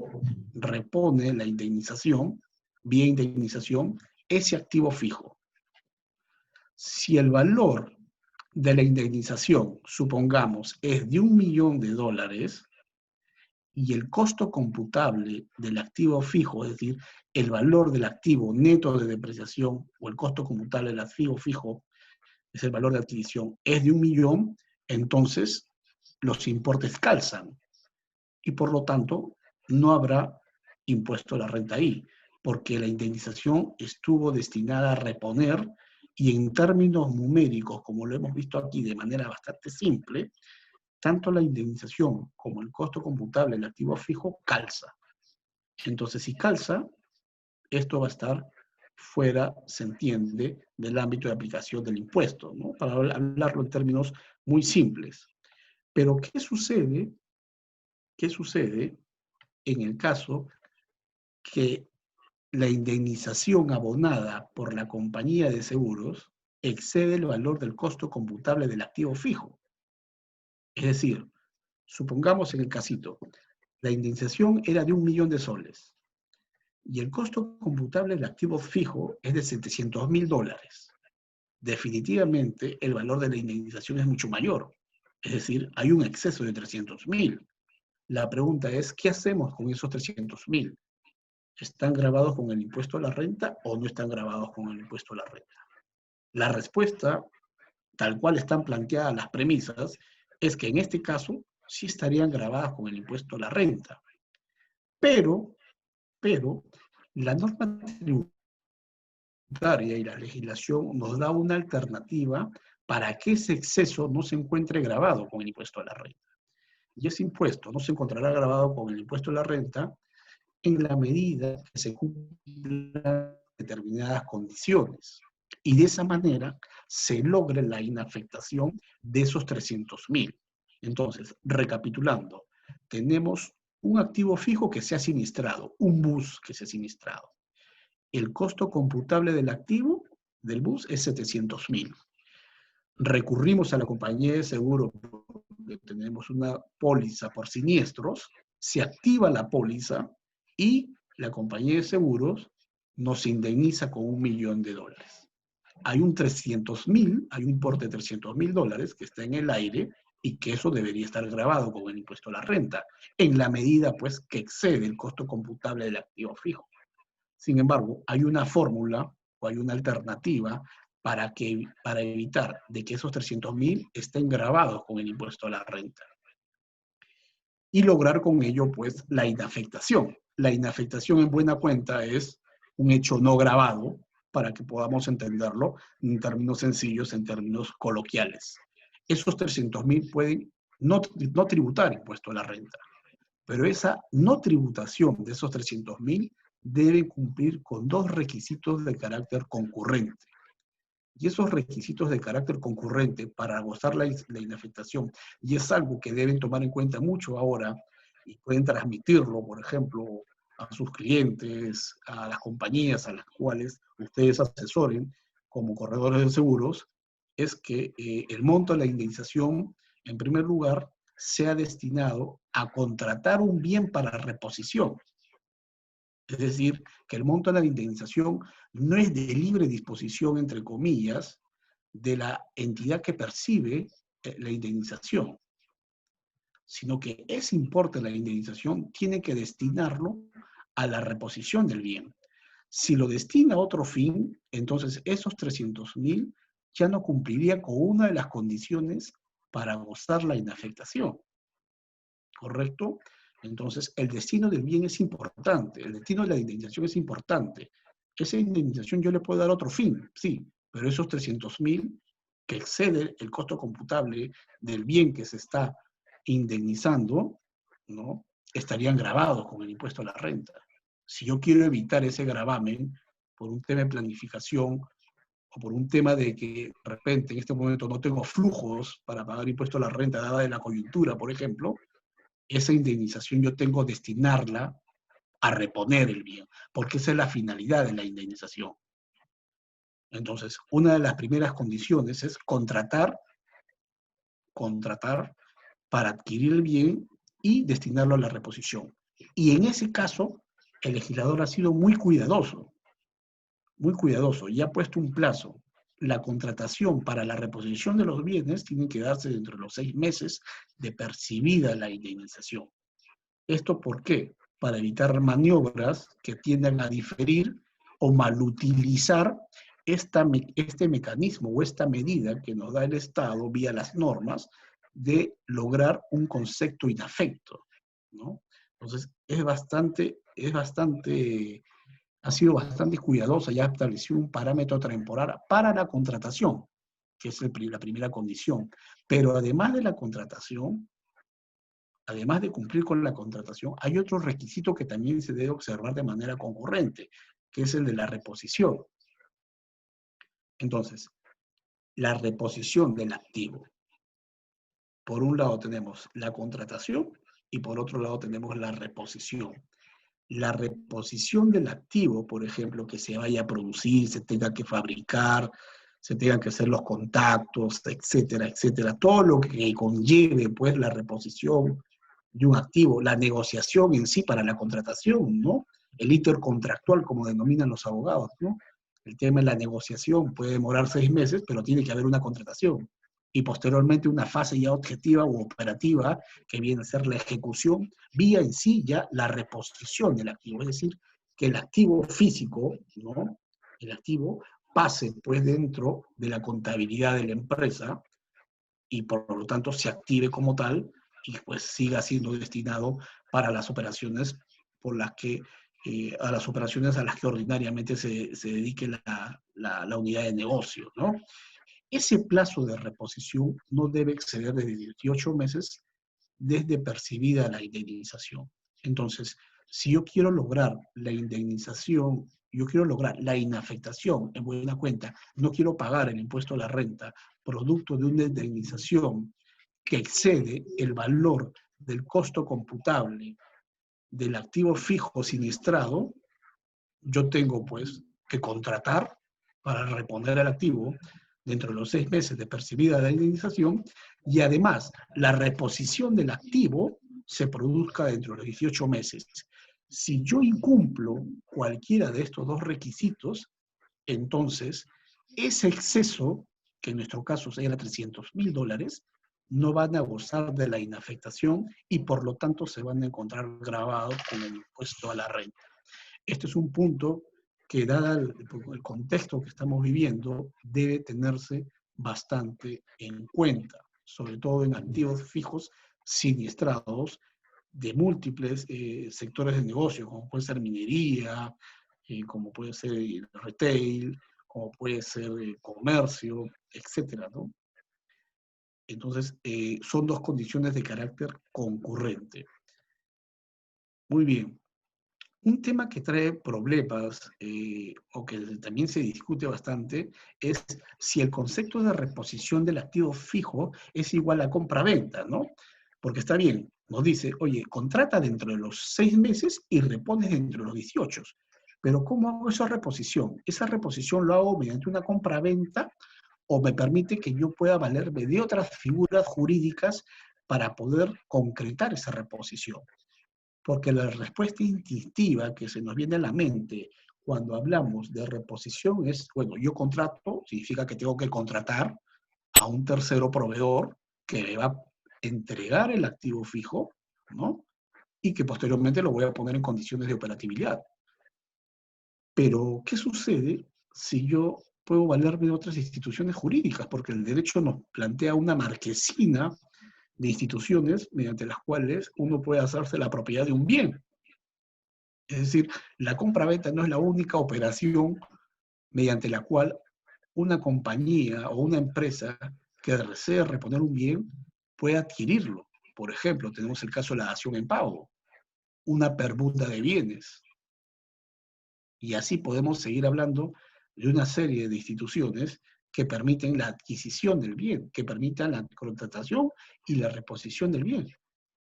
la indemnización, vía indemnización, ese activo fijo. Si el valor de la indemnización, supongamos, es de $1.000.000 y el costo computable del activo fijo, es decir, el valor del activo neto de depreciación o el costo computable del activo fijo, es el valor de adquisición, es de 1.000.000, entonces los importes calzan y por lo tanto no habrá impuesto a la renta ahí. porque la indemnización estuvo destinada a reponer, y en términos numéricos, como lo hemos visto aquí de manera bastante simple, tanto la indemnización como el costo computable del activo fijo calza. Entonces, si calza, esto va a estar fuera, se entiende, del ámbito de aplicación del impuesto, ¿no? Para hablarlo en términos muy simples. Pero, ¿qué sucede? ¿Qué sucede en el caso que la indemnización abonada por la compañía de seguros excede el valor del costo computable del activo fijo? Es decir, supongamos en el casito, la indemnización era de 1.000.000 de soles y el costo computable del activo fijo es de $700.000. Definitivamente el valor de la indemnización es mucho mayor. Es decir, hay un exceso de 300.000. La pregunta es, ¿qué hacemos con esos 300.000? ¿Están grabados con el impuesto a la renta o no están grabados con el impuesto a la renta? La respuesta, tal cual están planteadas las premisas, es que en este caso sí estarían grabadas con el impuesto a la renta. Pero la norma tributaria y la legislación nos da una alternativa para que ese exceso no se encuentre grabado con el impuesto a la renta. Y ese impuesto no se encontrará grabado con el impuesto a la renta en la medida que se cumplan determinadas condiciones. Y de esa manera se logre la inafectación de esos 300.000. Entonces, recapitulando, tenemos un activo fijo que se ha siniestrado, un bus que se ha siniestrado. El costo computable del activo del bus es 700.000. Recurrimos a la compañía de seguro porque tenemos una póliza por siniestros, se activa la póliza y la compañía de seguros nos indemniza con $1.000.000. Hay un 300.000, hay un importe de $300.000 que está en el aire y que eso debería estar grabado con el impuesto a la renta, en la medida pues que excede el costo computable del activo fijo. Sin embargo, hay una fórmula o hay una alternativa para evitar de que esos 300.000 estén grabados con el impuesto a la renta y lograr con ello pues la inafectación. La inafectación en buena cuenta es un hecho no grabado, para que podamos entenderlo en términos sencillos, en términos coloquiales. Esos 300.000 pueden no tributar impuesto a la renta, pero esa no tributación de esos 300.000 debe cumplir con dos requisitos de carácter concurrente. Y esos requisitos de carácter concurrente para gozar la inafectación, y es algo que deben tomar en cuenta mucho ahora, y pueden transmitirlo, por ejemplo, a sus clientes, a las compañías a las cuales ustedes asesoren como corredores de seguros, es que el monto de la indemnización, en primer lugar, sea destinado a contratar un bien para reposición. Es decir, que el monto de la indemnización no es de libre disposición, entre comillas, de la entidad que percibe la indemnización, sino que ese importe de la indemnización tiene que destinarlo a la reposición del bien. Si lo destina a otro fin, entonces esos 300.000 ya no cumplirían con una de las condiciones para gozar la inafectación. ¿Correcto? Entonces, el destino del bien es importante, el destino de la indemnización es importante. Esa indemnización yo le puedo dar otro fin, sí, pero esos 300.000 que excede el costo computable del bien que se está indemnizando, ¿no?, estarían gravados con el impuesto a la renta. Si yo quiero evitar ese gravamen por un tema de planificación o por un tema de que de repente en este momento no tengo flujos para pagar impuesto a la renta dada de la coyuntura, por ejemplo, esa indemnización yo tengo que destinarla a reponer el bien, porque esa es la finalidad de la indemnización. Entonces, una de las primeras condiciones es contratar para adquirir el bien y destinarlo a la reposición. Y en ese caso, el legislador ha sido muy cuidadoso y ha puesto un plazo. La contratación para la reposición de los bienes tiene que darse dentro de los 6 meses de percibida la indemnización. ¿Esto por qué? Para evitar maniobras que tiendan a diferir o malutilizar este mecanismo o esta medida que nos da el Estado vía las normas de lograr un concepto inafecto, ¿no? Entonces, es bastante ha sido bastante cuidadosa y ha establecido un parámetro temporal para la contratación, que es la primera condición. Pero además de la contratación, además de cumplir con la contratación, hay otro requisito que también se debe observar de manera concurrente, que es el de la reposición. Entonces, la reposición del activo. Por un lado tenemos la contratación y por otro lado tenemos la reposición. La reposición del activo, por ejemplo, que se vaya a producir, se tenga que fabricar, se tengan que hacer los contactos, etcétera, etcétera. Todo lo que conlleve, pues, la reposición de un activo, la negociación en sí para la contratación, ¿no? El intercontractual, como denominan los abogados, ¿no? El tema de la negociación puede demorar 6 meses, pero tiene que haber una contratación. Y posteriormente una fase ya objetiva u operativa, que viene a ser la ejecución, vía en sí ya la reposición del activo. Es decir, que el activo físico, ¿no? El activo pase pues dentro de la contabilidad de la empresa y por lo tanto se active como tal y pues siga siendo destinado para las operaciones por las que a las operaciones a las que ordinariamente se dedique la unidad de negocio, ¿no? Ese plazo de reposición no debe exceder de 18 meses desde percibida la indemnización. Entonces, si yo quiero lograr la indemnización, yo quiero lograr la inafectación en buena cuenta, no quiero pagar el impuesto a la renta producto de una indemnización que excede el valor del costo computable del activo fijo siniestrado, yo tengo pues que contratar para reponer el activo dentro de los 6 meses de percibida la indemnización y además la reposición del activo se produzca dentro de los 18 meses. Si yo incumplo cualquiera de estos dos requisitos, entonces ese exceso, que en nuestro caso sería $300,000, no van a gozar de la inafectación y por lo tanto se van a encontrar grabados con el impuesto a la renta. Este es un punto que, dado el contexto que estamos viviendo, debe tenerse bastante en cuenta, sobre todo en activos fijos siniestrados de múltiples sectores de negocio, como puede ser minería, como puede ser retail, como puede ser comercio, etcétera, ¿no? Entonces, son dos condiciones de carácter concurrente. Muy bien. Un tema que trae problemas, o que también se discute bastante, es si el concepto de reposición del activo fijo es igual a compra-venta, ¿no? Porque está bien, nos dice, oye, contrata dentro de los 6 meses y repones dentro de los 18. Pero ¿cómo hago esa reposición? ¿Esa reposición lo hago mediante una compra-venta o me permite que yo pueda valerme de otras figuras jurídicas para poder concretar esa reposición? Porque la respuesta instintiva que se nos viene a la mente cuando hablamos de reposición es, bueno, yo contrato, significa que tengo que contratar a un tercero proveedor que me va a entregar el activo fijo, ¿no? Y que posteriormente lo voy a poner en condiciones de operatividad. Pero, ¿qué sucede si yo puedo valerme de otras instituciones jurídicas? Porque el derecho nos plantea una marquesina de instituciones mediante las cuales uno puede hacerse la propiedad de un bien. Es decir, la compra-venta no es la única operación mediante la cual una compañía o una empresa que desee reponer un bien puede adquirirlo. Por ejemplo, tenemos el caso de la dación en pago, una permuta de bienes. Y así podemos seguir hablando de una serie de instituciones que permiten la adquisición del bien, que permitan la contratación y la reposición del bien.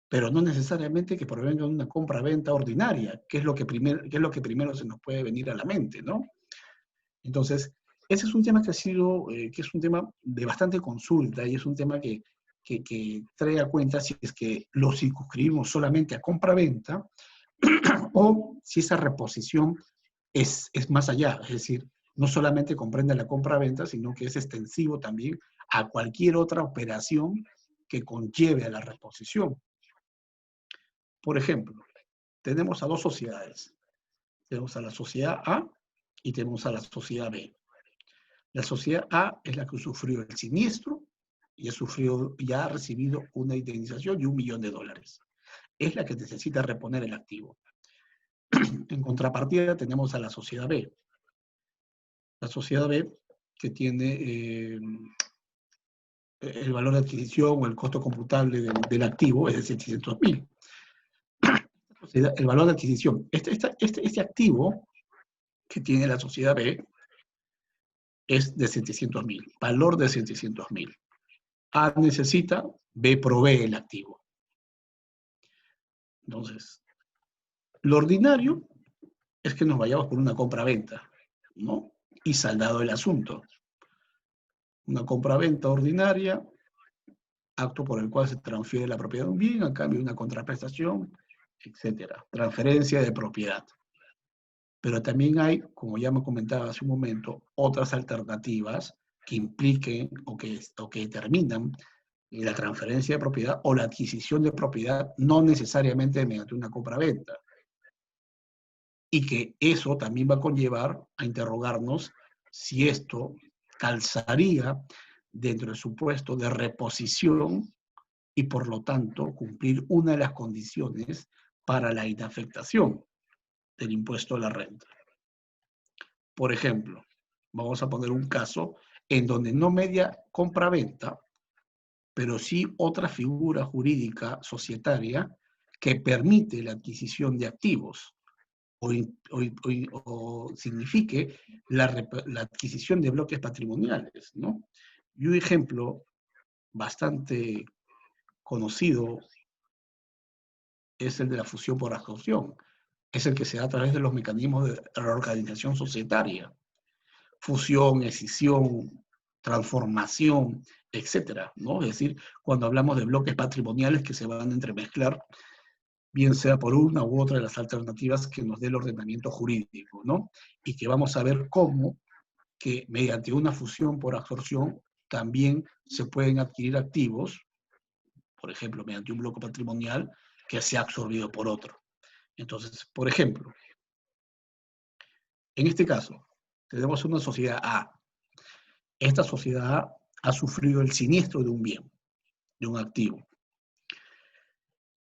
Pero no necesariamente que provenga de una compra-venta ordinaria, que es lo que primero se nos puede venir a la mente, ¿no? Entonces, ese es un tema que ha sido, que es un tema de bastante consulta y es un tema que trae a cuenta si es que lo circunscribimos solamente a compra-venta o si esa reposición es más allá, es decir, no solamente comprende la compra-venta, sino que es extensivo también a cualquier otra operación que conlleve a la reposición. Por ejemplo, tenemos a dos sociedades. Tenemos a la sociedad A y tenemos a la sociedad B. La sociedad A es la que sufrió el siniestro y ha recibido una indemnización de $1 millón. Es la que necesita reponer el activo. En contrapartida tenemos a la sociedad B. La sociedad B que tiene el valor de adquisición o el costo computable del activo es de 700.000. El valor de adquisición, este activo que tiene la sociedad B es de 700.000, valor de 700.000. A necesita, B provee el activo. Entonces, lo ordinario es que nos vayamos por una compra-venta, ¿no? Y saldado el asunto. Una compra-venta ordinaria, acto por el cual se transfiere la propiedad de un bien a cambio de una contraprestación, etcétera. Transferencia de propiedad. Pero también hay, como ya me comentaba hace un momento, otras alternativas que impliquen o que determinan la transferencia de propiedad o la adquisición de propiedad, no necesariamente mediante una compra-venta. Y que eso también va a conllevar a interrogarnos si esto calzaría dentro del supuesto de reposición y por lo tanto cumplir una de las condiciones para la inafectación del impuesto a la renta. Por ejemplo, vamos a poner un caso en donde no media compra-venta, pero sí otra figura jurídica societaria que permite la adquisición de activos o signifique la adquisición de bloques patrimoniales, ¿no? Y un ejemplo bastante conocido es el de la fusión por absorción. Es el que se da a través de los mecanismos de reorganización societaria. Fusión, escisión, transformación, etcétera, ¿no? Es decir, cuando hablamos de bloques patrimoniales que se van a entremezclar, bien sea por una u otra de las alternativas que nos dé el ordenamiento jurídico, ¿no? Y que vamos a ver cómo que mediante una fusión por absorción también se pueden adquirir activos, por ejemplo, mediante un bloque patrimonial que sea absorbido por otro. Entonces, por ejemplo, en este caso, tenemos una sociedad A. Esta sociedad A ha sufrido el siniestro de un bien, de un activo.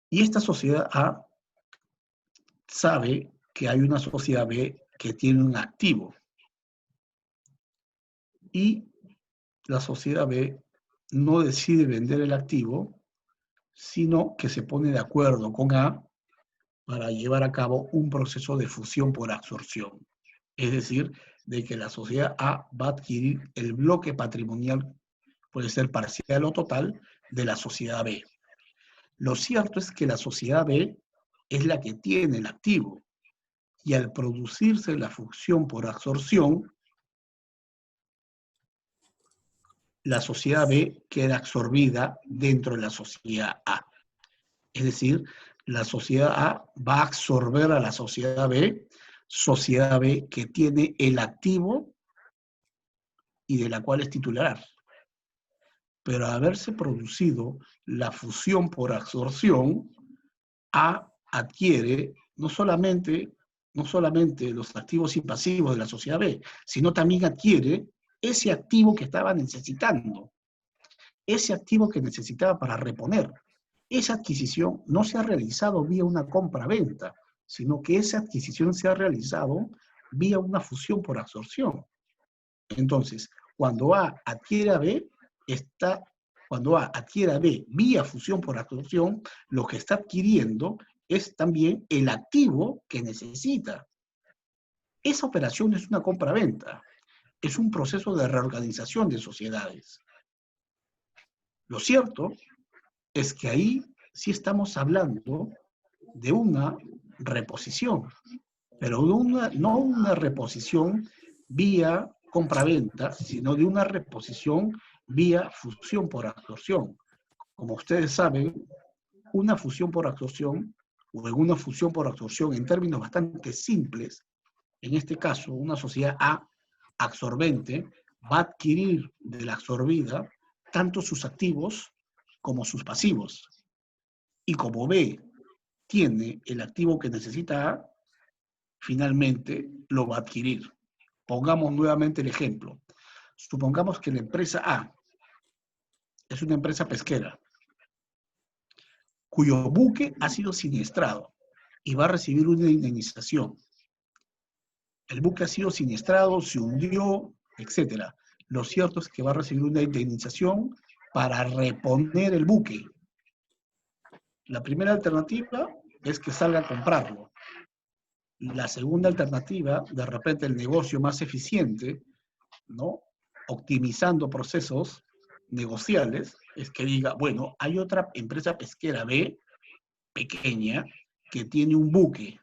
Y esta sociedad A sabe que hay una sociedad B que tiene un activo. Y la sociedad B no decide vender el activo, sino que se pone de acuerdo con A para llevar a cabo un proceso de fusión por absorción. Es decir, de que la sociedad A va a adquirir el bloque patrimonial, puede ser parcial o total, de la sociedad B. Lo cierto es que la sociedad B es la que tiene el activo, y al producirse la fusión por absorción, la sociedad B queda absorbida dentro de la sociedad A. Es decir, la sociedad A va a absorber a la sociedad B que tiene el activo y de la cual es titular. Pero al haberse producido la fusión por absorción, A adquiere no solamente los activos y pasivos de la sociedad B, sino también adquiere ese activo que estaba necesitando, ese activo que necesitaba para reponer. Esa adquisición no se ha realizado vía una compra-venta, sino que esa adquisición se ha realizado vía una fusión por absorción. Entonces, cuando A adquiere a B, cuando A adquiere a B vía fusión por absorción, lo que está adquiriendo es también el activo que necesita. Esa operación es una compra-venta, es un proceso de reorganización de sociedades. Lo cierto es que ahí sí estamos hablando de una reposición, pero no una reposición vía compra-venta, sino de una reposición vía fusión por absorción. Como ustedes saben, una fusión por absorción, o en una fusión por absorción en términos bastante simples, en este caso, una sociedad A absorbente va a adquirir de la absorbida tanto sus activos como sus pasivos. Y como B tiene el activo que necesita A, finalmente lo va a adquirir. Pongamos nuevamente el ejemplo. Supongamos que la empresa A es una empresa pesquera cuyo buque ha sido siniestrado y va a recibir una indemnización. El buque ha sido siniestrado, se hundió, etc. Lo cierto es que va a recibir una indemnización para reponer el buque. La primera alternativa es que salga a comprarlo. La segunda alternativa, de repente el negocio más eficiente, ¿no? Optimizando procesos negociales, es que diga, bueno, hay otra empresa pesquera B, pequeña, que tiene un buque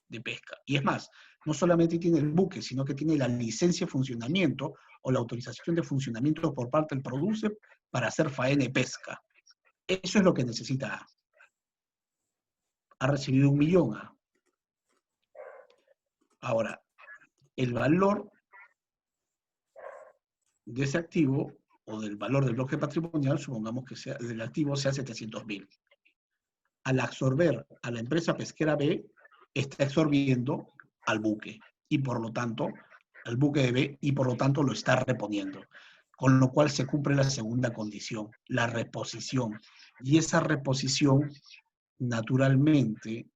de pesca. Y es más, no solamente tiene el buque, sino que tiene la licencia de funcionamiento o la autorización de funcionamiento por parte del producer para hacer faena de pesca. Eso es lo que necesita A. Ha recibido 1 millón A. Ahora, el valor de ese activo o del valor del bloque patrimonial, supongamos que sea, del activo sea 700.000. Al absorber a la empresa pesquera B, está absorbiendo al buque y por lo tanto, al buque de B y por lo tanto lo está reponiendo. Con lo cual se cumple la segunda condición, la reposición. Y esa reposición, naturalmente,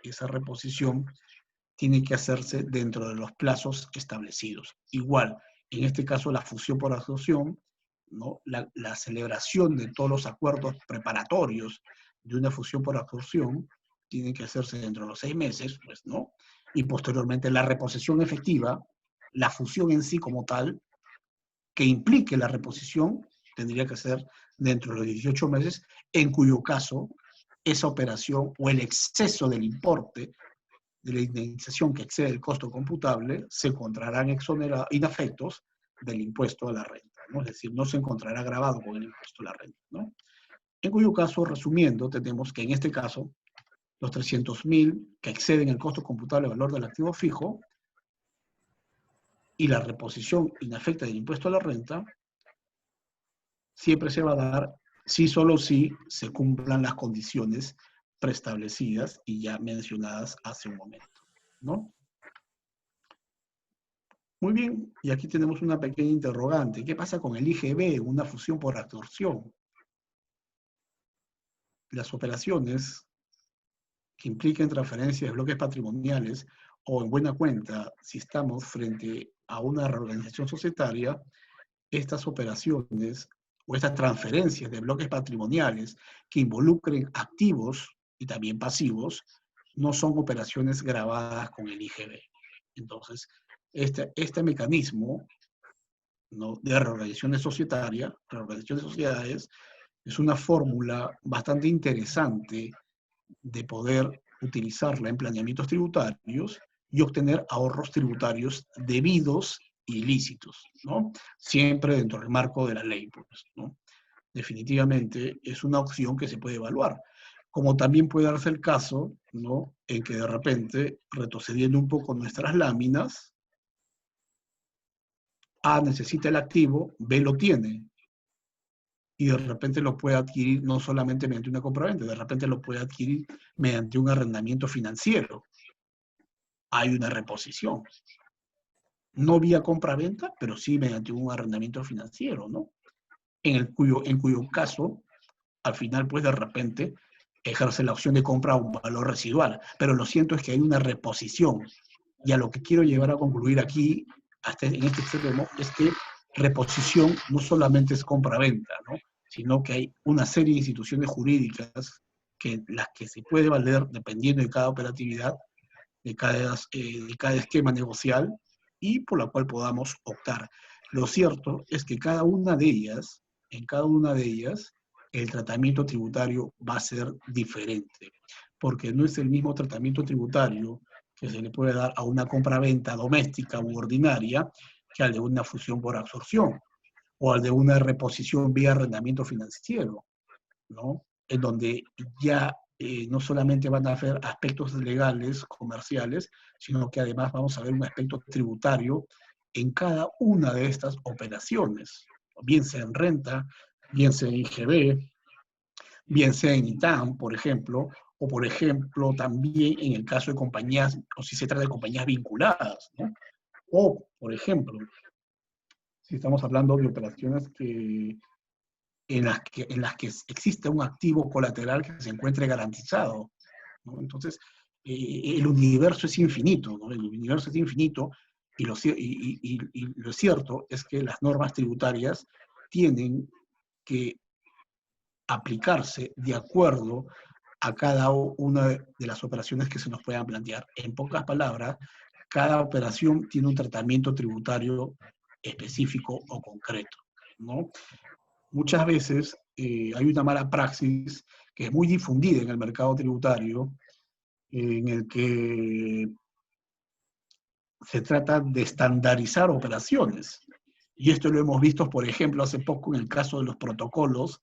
esa reposición tiene que hacerse dentro de los plazos establecidos. Igual, en este caso la fusión por absorción, ¿no? La celebración de todos los acuerdos preparatorios de una fusión por absorción tiene que hacerse dentro de los 6 meses, pues, ¿no? Y posteriormente la reposición efectiva, la fusión en sí como tal, que implique la reposición, tendría que ser dentro de los 18 meses, en cuyo caso esa operación o el exceso del importe de la indemnización que excede el costo computable se encontrarán inafectos del impuesto a la renta, ¿no? Es decir, no se encontrará grabado con el impuesto a la renta, ¿no? En cuyo caso, resumiendo, tenemos que en este caso, los 300.000 que exceden el costo computable del valor del activo fijo y la reposición inafecta del impuesto a la renta, siempre se va a dar si solo si se cumplan las condiciones preestablecidas y ya mencionadas hace un momento, ¿no? Muy bien, y aquí tenemos una pequeña interrogante. ¿Qué pasa con el IGB, una fusión por absorción? Las operaciones que impliquen transferencias de bloques patrimoniales o en buena cuenta, si estamos frente a una reorganización societaria, estas operaciones o estas transferencias de bloques patrimoniales que involucren activos y también pasivos, no son operaciones grabadas con el IGB. Entonces, este mecanismo, ¿no?, de reorganización societaria, reorganización de sociedades, es una fórmula bastante interesante de poder utilizarla en planeamientos tributarios y obtener ahorros tributarios debidos y lícitos, ¿no? Siempre dentro del marco de la ley, pues, ¿no? Definitivamente es una opción que se puede evaluar. Como también puede darse el caso, ¿no?, en que de repente, retrocediendo un poco nuestras láminas, A necesita el activo, B lo tiene, y de repente lo puede adquirir no solamente mediante una compraventa, de repente lo puede adquirir mediante un arrendamiento financiero. Hay una reposición. No vía compraventa, pero sí mediante un arrendamiento financiero, ¿no? En cuyo caso, al final, pues de repente, ejerce la opción de compra a un valor residual. Pero lo cierto es que hay una reposición. Y a lo que quiero llevar a concluir aquí, hasta en este extremo, es que reposición no solamente es compra-venta, ¿no?, sino que hay una serie de instituciones jurídicas que las que se puede valer dependiendo de cada operatividad, de cada esquema negocial, y por la cual podamos optar. Lo cierto es que cada una de ellas, en cada una de ellas, el tratamiento tributario va a ser diferente, porque no es el mismo tratamiento tributario que se le puede dar a una compra-venta doméstica u ordinaria que al de una fusión por absorción o al de una reposición vía arrendamiento financiero, ¿no? En donde ya no solamente van a haber aspectos legales, comerciales, sino que además vamos a ver un aspecto tributario en cada una de estas operaciones, bien sea en renta, bien sea en IGB, bien sea en ITAM, por ejemplo, o por ejemplo también en el caso de compañías, o si se trata de compañías vinculadas, ¿no? O, por ejemplo, si estamos hablando de operaciones en las que existe un activo colateral que se encuentre garantizado, ¿no? Entonces, el universo es infinito, ¿no? El universo es infinito y y lo cierto es que las normas tributarias tienen que aplicarse de acuerdo a cada una de las operaciones que se nos puedan plantear. En pocas palabras, cada operación tiene un tratamiento tributario específico o concreto, ¿no? Muchas veces hay una mala praxis que es muy difundida en el mercado tributario, en el que se trata de estandarizar operaciones. Y esto lo hemos visto, por ejemplo, hace poco en el caso de los protocolos,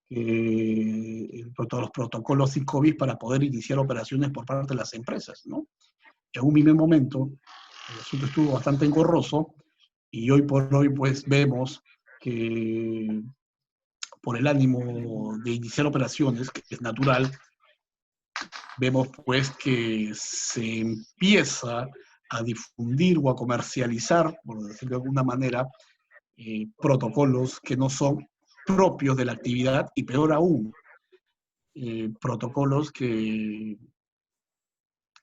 los protocolos COVID para poder iniciar operaciones por parte de las empresas, ¿no? En un mismo momento, el asunto estuvo bastante engorroso y hoy por hoy, pues, vemos que por el ánimo de iniciar operaciones, que es natural, vemos pues que se empieza a difundir o a comercializar, por decirlo de alguna manera, protocolos que no son propios de la actividad y peor aún, protocolos que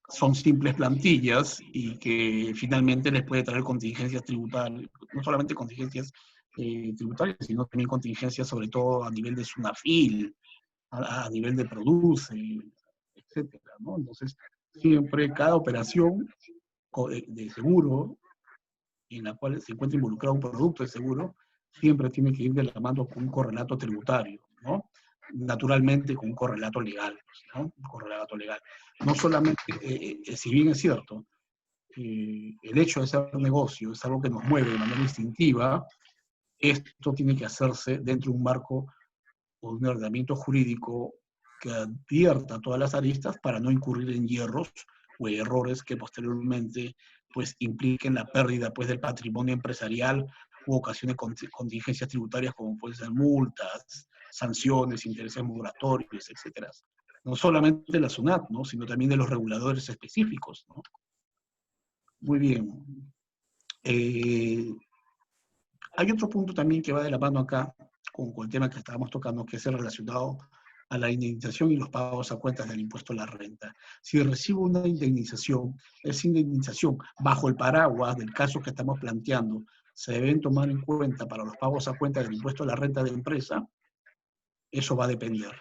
son simples plantillas y que finalmente les puede traer contingencias tributarias, no solamente contingencias tributarias, sino también contingencias sobre todo a nivel de SUNAFIL, a nivel de Produce, etcétera, ¿no? Entonces, siempre cada operación de seguro en la cual se encuentra involucrado un producto de seguro, siempre tiene que ir de la mano con un correlato tributario, ¿no? Naturalmente con un correlato legal, ¿no? Un correlato legal. No solamente, si bien es cierto, el hecho de ser negocio es algo que nos mueve de manera instintiva, esto tiene que hacerse dentro de un marco o un ordenamiento jurídico que advierta todas las aristas para no incurrir en hierros o errores que posteriormente pues impliquen la pérdida pues del patrimonio empresarial u ocasiones contingencias tributarias como pueden ser multas, sanciones, intereses moratorios, etcétera. No solamente de la SUNAT, ¿no? Sino también de los reguladores específicos, ¿no? Muy bien. Hay otro punto también que va de la mano acá con el tema que estábamos tocando, que es el relacionado a la indemnización y los pagos a cuentas del impuesto a la renta. Si recibo una indemnización, esa indemnización bajo el paraguas del caso que estamos planteando, se deben tomar en cuenta para los pagos a cuenta del impuesto a la renta de empresa, eso va a depender.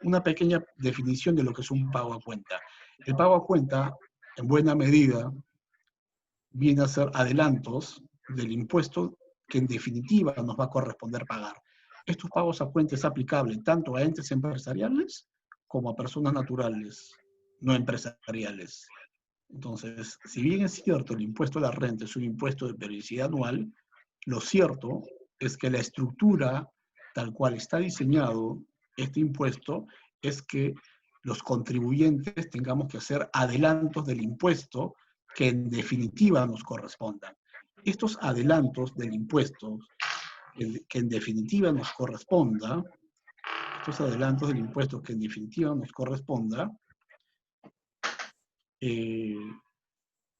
Una pequeña definición de lo que es un pago a cuenta. El pago a cuenta, en buena medida, viene a ser adelantos del impuesto que en definitiva nos va a corresponder pagar. Estos pagos a cuenta es aplicable tanto a entes empresariales como a personas naturales, no empresariales. Entonces, si bien es cierto el impuesto a la renta es un impuesto de periodicidad anual, lo cierto es que la estructura tal cual está diseñado este impuesto es que los contribuyentes tengamos que hacer adelantos del impuesto que en definitiva nos correspondan. Estos adelantos del impuesto que en definitiva nos corresponda, estos adelantos del impuesto que en definitiva nos corresponda, eh,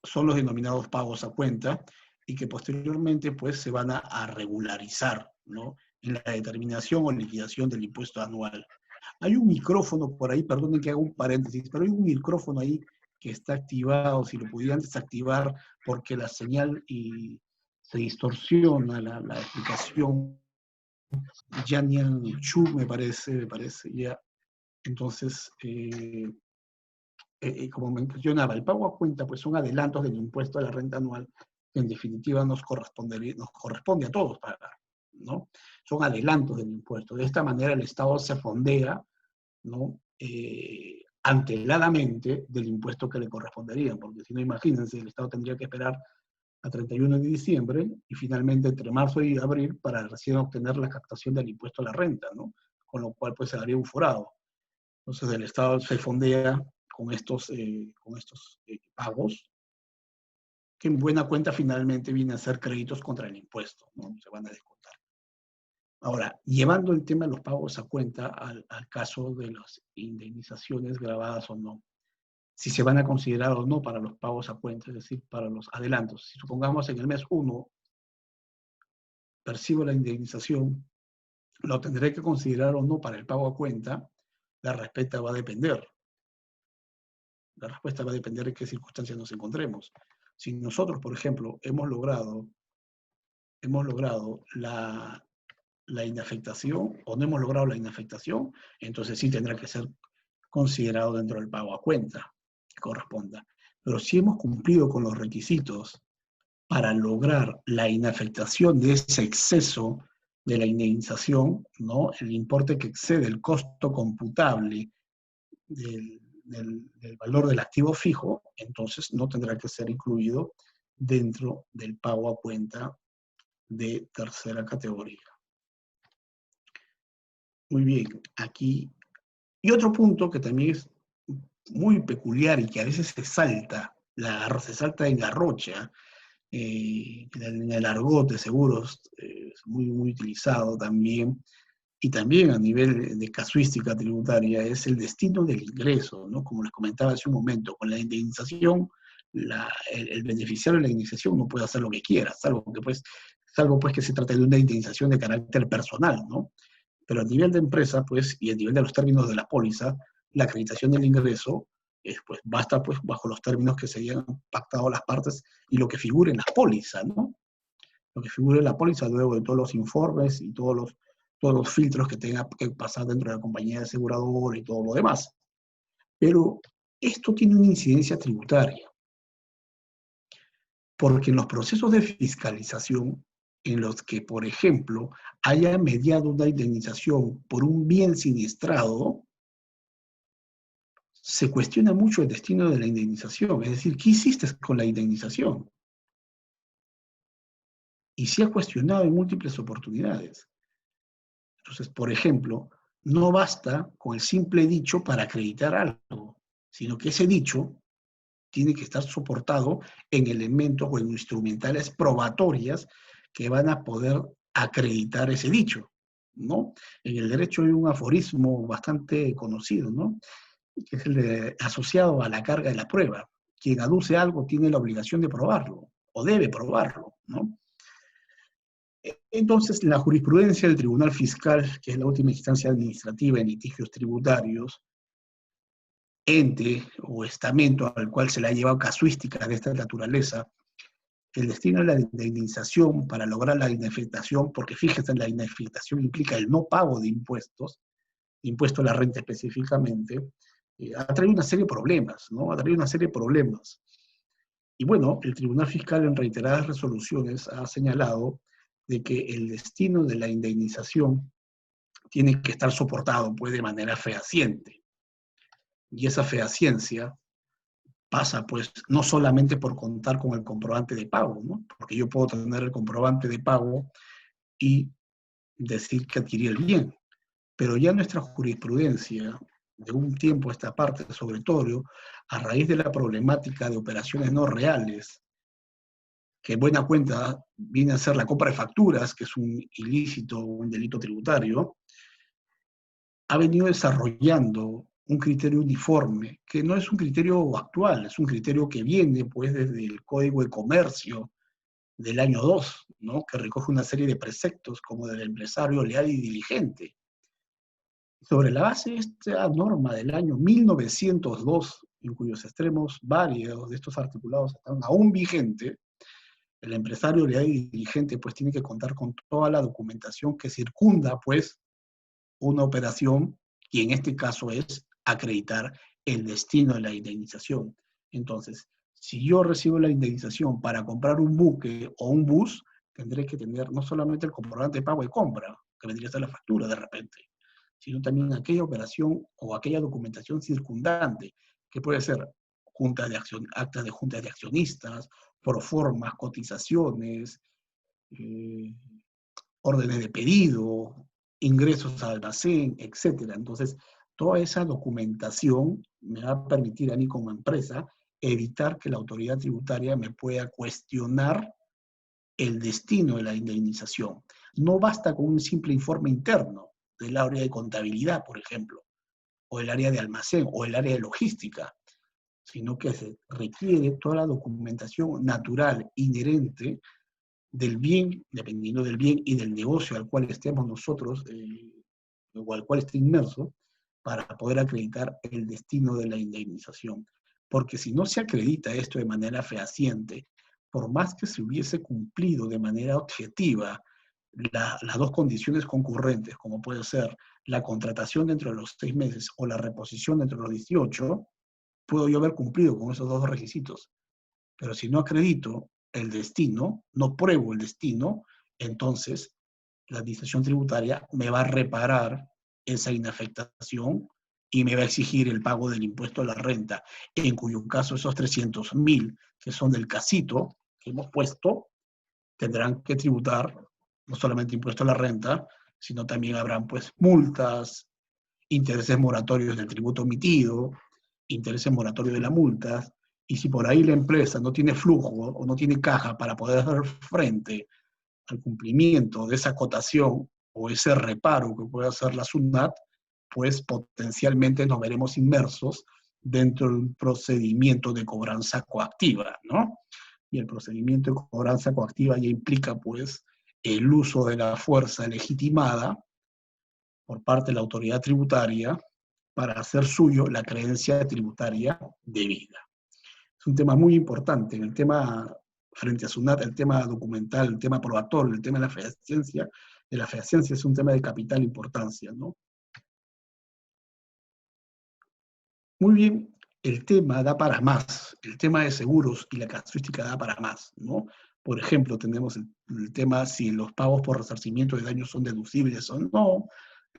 son los denominados pagos a cuenta y que posteriormente pues se van a regularizar, ¿no? En la determinación o liquidación del impuesto anual. Hay un micrófono por ahí, perdonen que haga un paréntesis, pero hay un micrófono ahí que está activado, si lo pudieran desactivar, porque la señal y se distorsiona la explicación. Yanyan Chu, me parece, ya. Entonces, como mencionaba, el pago a cuenta pues son adelantos del impuesto a la renta anual que en definitiva nos corresponde a todos pagar, ¿no? Son adelantos del impuesto. De esta manera el Estado se fondea, ¿no? Anteladamente del impuesto que le correspondería, porque si no, imagínense, el Estado tendría que esperar a 31 de diciembre y finalmente entre marzo y abril para recién obtener la captación del impuesto a la renta, ¿no? Con lo cual pues se daría un forado. Entonces el Estado se fondea con estos pagos, que en buena cuenta finalmente vienen a ser créditos contra el impuesto, ¿no? Se van a descontar. Ahora, llevando el tema de los pagos a cuenta al caso de las indemnizaciones grabadas o no, si se van a considerar o no para los pagos a cuenta, es decir, para los adelantos. Si supongamos en el mes 1 percibo la indemnización, lo tendré que considerar o no para el pago a cuenta, la respuesta va a depender. La respuesta va a depender de qué circunstancias nos encontremos. Si nosotros, por ejemplo, hemos logrado la inafectación o no hemos logrado la inafectación, entonces sí tendrá que ser considerado dentro del pago a cuenta que corresponda. Pero si hemos cumplido con los requisitos para lograr la inafectación de ese exceso de la indemnización, ¿no? El importe que excede el costo computable del valor del activo fijo, entonces no tendrá que ser incluido dentro del pago a cuenta de tercera categoría. Muy bien, aquí. Y otro punto que también es muy peculiar y que a veces se salta en garrocha, en el argot de seguros, es muy utilizado también, y también a nivel de casuística tributaria, es el destino del ingreso, ¿no? Como les comentaba hace un momento, con la indemnización, el beneficiario de la indemnización no puede hacer lo que quiera, salvo pues que se trate de una indemnización de carácter personal, ¿no? Pero a nivel de empresa, pues, y a nivel de los términos de la póliza, la acreditación del ingreso, pues, basta, pues, bajo los términos que se hayan pactado las partes y lo que figure en la póliza, ¿no? Lo que figure en la póliza luego de todos los informes y todos los filtros que tenga que pasar dentro de la compañía de aseguradora y todo lo demás. Pero esto tiene una incidencia tributaria, porque en los procesos de fiscalización en los que, por ejemplo, haya mediado una indemnización por un bien siniestrado, se cuestiona mucho el destino de la indemnización. Es decir, ¿qué hiciste con la indemnización? Y se ha cuestionado en múltiples oportunidades. Entonces, por ejemplo, no basta con el simple dicho para acreditar algo, sino que ese dicho tiene que estar soportado en elementos o en instrumentales probatorias que van a poder acreditar ese dicho, ¿no? En el derecho hay un aforismo bastante conocido, ¿no? Que es el asociado a la carga de la prueba. Quien aduce algo tiene la obligación de probarlo, o debe probarlo, ¿no? Entonces, la jurisprudencia del Tribunal Fiscal, que es la última instancia administrativa en litigios tributarios, ente o estamento al cual se le ha llevado casuística de esta naturaleza, el destino de la indemnización para lograr la inafectación, porque fíjese, la inafectación implica el no pago de impuestos, impuesto a la renta específicamente, ha traído una serie de problemas, ¿no? Ha traído una serie de problemas. Y bueno, el Tribunal Fiscal en reiteradas resoluciones ha señalado de que el destino de la indemnización tiene que estar soportado, pues, de manera fehaciente. Y esa fehaciencia pasa, pues, no solamente por contar con el comprobante de pago, ¿no? Porque yo puedo tener el comprobante de pago y decir que adquirí el bien. Pero ya nuestra jurisprudencia, de un tiempo a esta parte, sobre todo, a raíz de la problemática de operaciones no reales, que en buena cuenta viene a ser la compra de facturas, que es un ilícito, un delito tributario, ha venido desarrollando un criterio uniforme, que no es un criterio actual, es un criterio que viene pues desde el Código de Comercio del año 2, ¿no? Que recoge una serie de preceptos como del empresario leal y diligente. Sobre la base de esta norma del año 1902, en cuyos extremos varios de estos articulados están aún vigentes, el empresario leal y diligente pues tiene que contar con toda la documentación que circunda pues una operación, y en este caso es acreditar el destino de la indemnización. Entonces, si yo recibo la indemnización para comprar un buque o un bus, tendré que tener no solamente el comprobante de pago de compra, que vendría a ser la factura de repente, sino también aquella operación o aquella documentación circundante, que puede ser actas de juntas de accionistas, proformas, cotizaciones, eh, órdenes de pedido, ingresos al almacén, etcétera. Entonces, toda esa documentación me va a permitir a mí como empresa evitar que la autoridad tributaria me pueda cuestionar el destino de la indemnización. No basta con un simple informe interno del área de contabilidad, por ejemplo, o el área de almacén, o el área de logística, sino que se requiere toda la documentación natural, inherente, del bien, dependiendo del bien y del negocio al cual estemos nosotros, o al cual esté inmerso, para poder acreditar el destino de la indemnización. porque si no se acredita esto de manera fehaciente, por más que se hubiese cumplido de manera objetiva las dos condiciones concurrentes, como puede ser la contratación dentro de los 6 meses o la reposición dentro de los 18, puedo yo haber cumplido con esos dos requisitos. Pero si no acredito el destino, no pruebo el destino, entonces la administración tributaria me va a reparar esa inafectación y me va a exigir el pago del impuesto a la renta, en cuyo caso esos 300.000 que son del casito que hemos puesto, tendrán que tributar no solamente impuesto a la renta, sino también habrán pues multas, intereses moratorios del tributo omitido, intereses moratorios de la multa, y si por ahí la empresa no tiene flujo o no tiene caja para poder hacer frente al cumplimiento de esa acotación o ese reparo que puede hacer la SUNAT, pues potencialmente nos veremos inmersos dentro de un procedimiento de cobranza coactiva, ¿no? Y el procedimiento de cobranza coactiva ya implica, pues, el uso de la fuerza legitimada por parte de la autoridad tributaria para hacer suyo la creencia tributaria debida. Es un tema muy importante. En el tema frente a SUNAT, el tema documental, el tema probatorio, el tema de la fehaciencia es un tema de capital importancia, ¿no? Muy bien, el tema da para más. El tema de seguros y la casuística da para más, ¿no? Por ejemplo, tenemos el tema si los pagos por resarcimiento de daños son deducibles o no,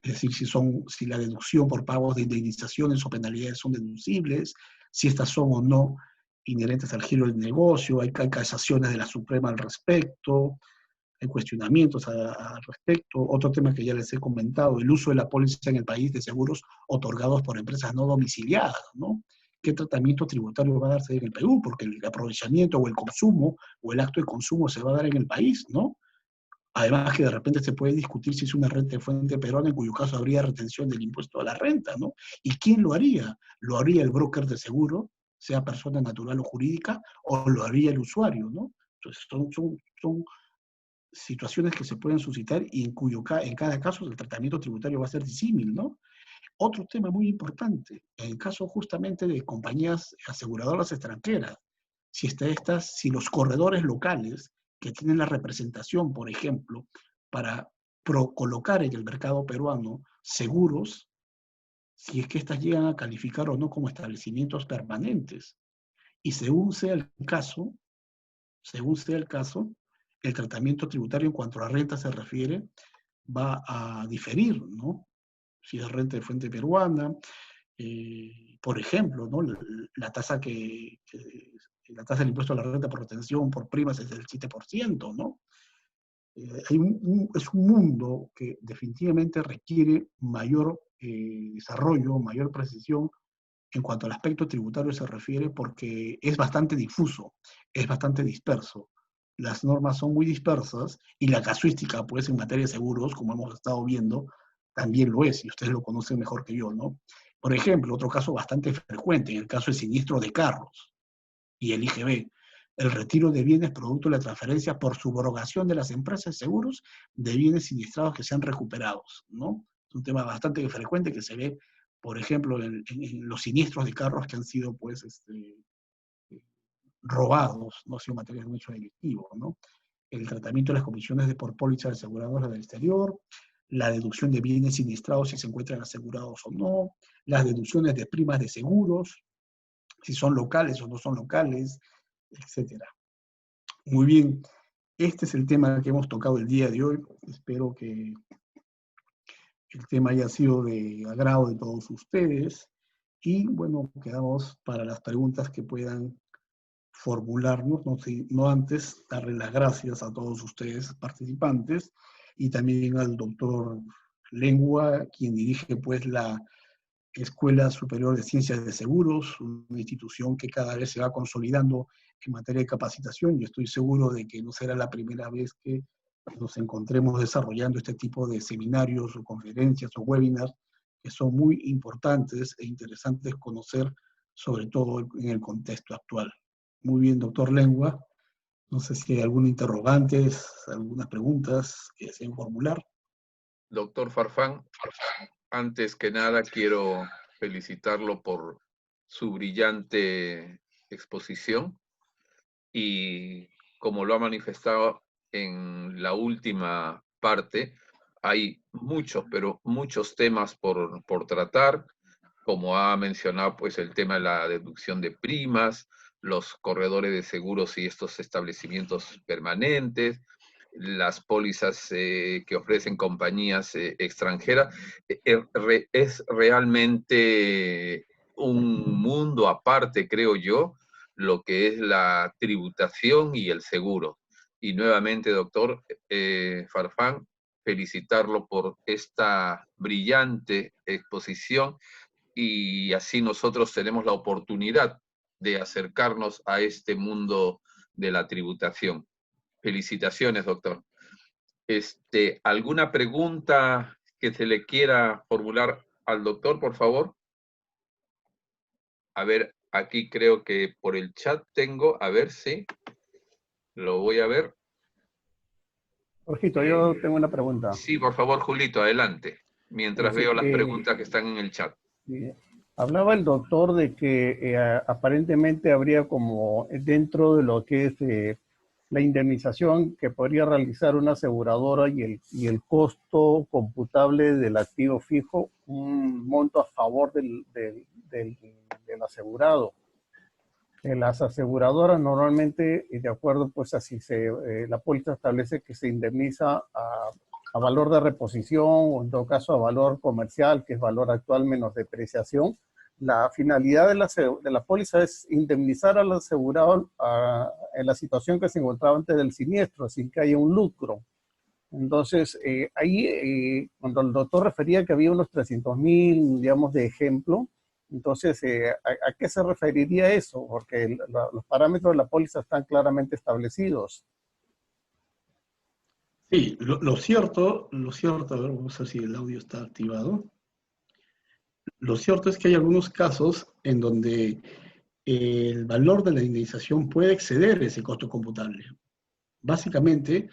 es decir, si la deducción por pagos de indemnizaciones o penalidades son deducibles, si estas son o no inherentes al giro del negocio, hay casaciones de la Suprema al respecto, hay cuestionamientos al respecto. Otro tema que ya les he comentado, el uso de la póliza en el país de seguros otorgados por empresas no domiciliadas, ¿no? ¿Qué tratamiento tributario va a darse en el Perú? Porque el aprovechamiento o el consumo o el acto de consumo se va a dar en el país, ¿no? Además que de repente se puede discutir si es una renta de fuente peruana, en cuyo caso habría retención del impuesto a la renta, ¿no? ¿Y quién lo haría? ¿Lo haría el broker de seguro, sea persona natural o jurídica, o lo haría el usuario, ¿no? Entonces son situaciones que se pueden suscitar y en cada caso el tratamiento tributario va a ser disímil, ¿no? Otro tema muy importante, en el caso justamente de compañías aseguradoras extranjeras, si los corredores locales que tienen la representación, por ejemplo, para colocar en el mercado peruano seguros, si es que éstas llegan a calificar o no como establecimientos permanentes. Y según sea el caso, el tratamiento tributario en cuanto a la renta se refiere va a diferir, ¿no? Si es renta de fuente peruana, por ejemplo, ¿no? La tasa la tasa del impuesto a la renta por retención por primas es del 7%, ¿no? Es un mundo que definitivamente requiere mayor desarrollo, mayor precisión en cuanto al aspecto tributario se refiere, porque es bastante difuso, es bastante disperso. Las normas son muy dispersas y la casuística, pues en materia de seguros, como hemos estado viendo, también lo es, y ustedes lo conocen mejor que yo, ¿no? Por ejemplo, otro caso bastante frecuente, en el caso del siniestro de carros y el IGB, el retiro de bienes producto de la transferencia por subrogación de las empresas de seguros de bienes siniestrados que sean recuperados, ¿no? Es un tema bastante frecuente que se ve, por ejemplo, en los siniestros de carros que han sido, pues, robados, no ha sido material de un hecho delictivo, ¿no? El tratamiento de las comisiones de por póliza de aseguradoras del exterior, la deducción de bienes siniestrados si se encuentran asegurados o no, las deducciones de primas de seguros, si son locales o no son locales, etcétera. Muy bien, este es el tema que hemos tocado el día de hoy. Espero que el tema haya sido de agrado de todos ustedes. Y bueno, quedamos para las preguntas que puedan formularnos, no antes darle las gracias a todos ustedes participantes y también al doctor Lengua, quien dirige pues la Escuela Superior de Ciencias de Seguros, una institución que cada vez se va consolidando en materia de capacitación, y estoy seguro de que no será la primera vez que nos encontremos desarrollando este tipo de seminarios o conferencias o webinars que son muy importantes e interesantes conocer, sobre todo en el contexto actual. Muy bien, doctor Lengua. No sé si hay algún interrogante, algunas preguntas que deseen formular. Doctor Farfán, antes que nada quiero felicitarlo por su brillante exposición y como lo ha manifestado en la última parte, hay muchos, pero muchos temas por tratar, como ha mencionado, pues el tema de la deducción de primas, los corredores de seguros y estos establecimientos permanentes, las pólizas que ofrecen compañías extranjeras. Es realmente un mundo aparte, creo yo, lo que es la tributación y el seguro. Y nuevamente, doctor Farfán, felicitarlo por esta brillante exposición y así nosotros tenemos la oportunidad de acercarnos a este mundo de la tributación. Felicitaciones, doctor. ¿Alguna pregunta que se le quiera formular al doctor, por favor? A ver, aquí creo que por el chat tengo, a ver si lo voy a ver. Jorgito, yo tengo una pregunta. Sí, por favor, Julito, adelante, mientras Sí, veo las preguntas que están en el chat. hablaba el doctor de que aparentemente habría como dentro de lo que es la indemnización que podría realizar una aseguradora y el costo computable del activo fijo, un monto a favor del asegurado. Las aseguradoras normalmente, de acuerdo, pues así la póliza establece que se indemniza a valor de reposición o en todo caso a valor comercial, que es valor actual menos depreciación. La finalidad de la póliza es indemnizar al asegurado en la situación que se encontraba antes del siniestro, sin que haya un lucro. Entonces, cuando el doctor refería que había unos 300.000, digamos, de ejemplo, entonces, ¿a qué se referiría eso? Porque los parámetros de la póliza están claramente establecidos. Sí, lo cierto, a ver, vamos a ver si el audio está activado. Lo cierto es que hay algunos casos en donde el valor de la indemnización puede exceder ese costo computable. Básicamente,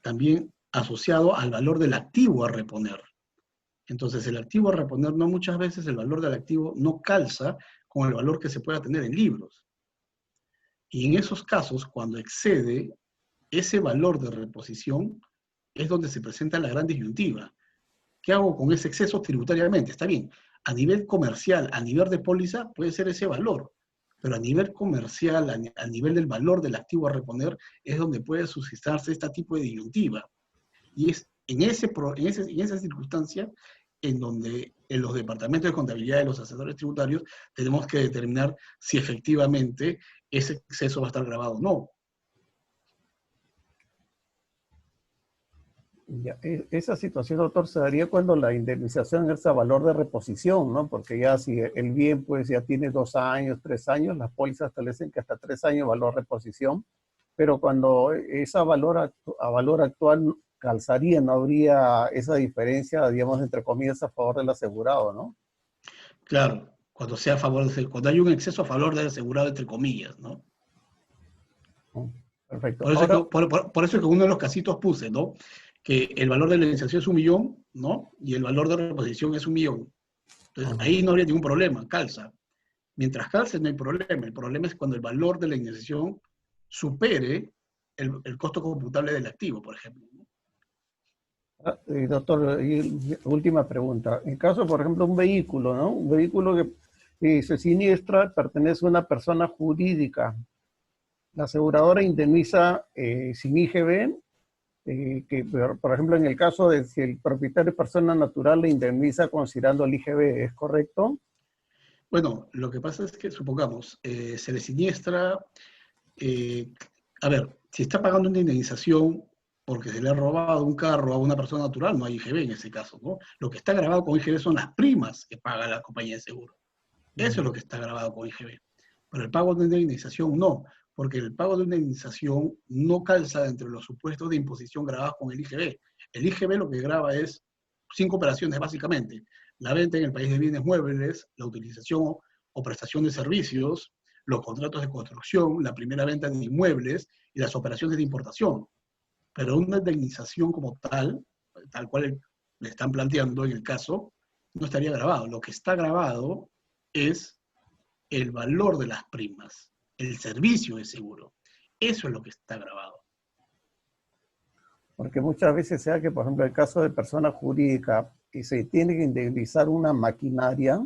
también asociado al valor del activo a reponer. Entonces, el activo a reponer, no muchas veces el valor del activo no calza con el valor que se pueda tener en libros. Y en esos casos, cuando excede ese valor de reposición, es donde se presenta la gran disyuntiva. ¿Qué hago con ese exceso tributariamente? Está bien, a nivel comercial, a nivel de póliza, puede ser ese valor, pero a nivel comercial, a nivel del valor del activo a reponer, es donde puede suscitarse este tipo de disyuntiva. Y es en esa circunstancia en donde en los departamentos de contabilidad de los asesores tributarios tenemos que determinar si efectivamente ese exceso va a estar grabado o no. Ya, esa situación, doctor, se daría cuando la indemnización es a valor de reposición, ¿no? Porque ya si el bien pues ya tiene 2 años, 3 años, las pólizas establecen que hasta 3 años valor reposición, pero cuando es a valor actual calzaría, no habría esa diferencia, digamos, entre comillas, a favor del asegurado, ¿no? Claro, cuando sea a favor cuando hay un exceso a favor del asegurado, entre comillas, ¿no? Perfecto. Por eso, Ahora, por eso es que uno de los casitos puse, ¿no? Que el valor de la indemnización es 1.000.000, ¿no? Y el valor de reposición es 1.000.000. Entonces, ahí no habría ningún problema, calza. Mientras calce, no hay problema. El problema es cuando el valor de la indemnización supere el costo computable del activo, por ejemplo, ¿no? doctor, y última pregunta. En caso, por ejemplo, un vehículo, ¿no? Un vehículo que se siniestra, pertenece a una persona jurídica. La aseguradora indemniza sin IGB, que por ejemplo en el caso de si el propietario es persona natural, le indemniza considerando el IGB, ¿es correcto? Bueno, lo que pasa es que, supongamos, se le siniestra, eh, a ver, si está pagando una indemnización porque se le ha robado un carro a una persona natural, no hay IGB en ese caso, ¿no? Lo que está grabado con IGB son las primas que paga la compañía de seguro. Eso es lo que está grabado con IGB. Pero el pago de una indemnización no, porque el pago de una indemnización no calza entre los supuestos de imposición grabados con el IGB. El IGB lo que graba es 5 operaciones básicamente: la venta en el país de bienes muebles, la utilización o prestación de servicios, los contratos de construcción, la primera venta de inmuebles y las operaciones de importación. Pero una indemnización como tal cual le están planteando en el caso, no estaría grabado. Lo que está grabado es el valor de las primas, el servicio de seguro. Eso es lo que está grabado. Porque muchas veces se da que, por ejemplo, el caso de persona jurídica y se tiene que indemnizar una maquinaria,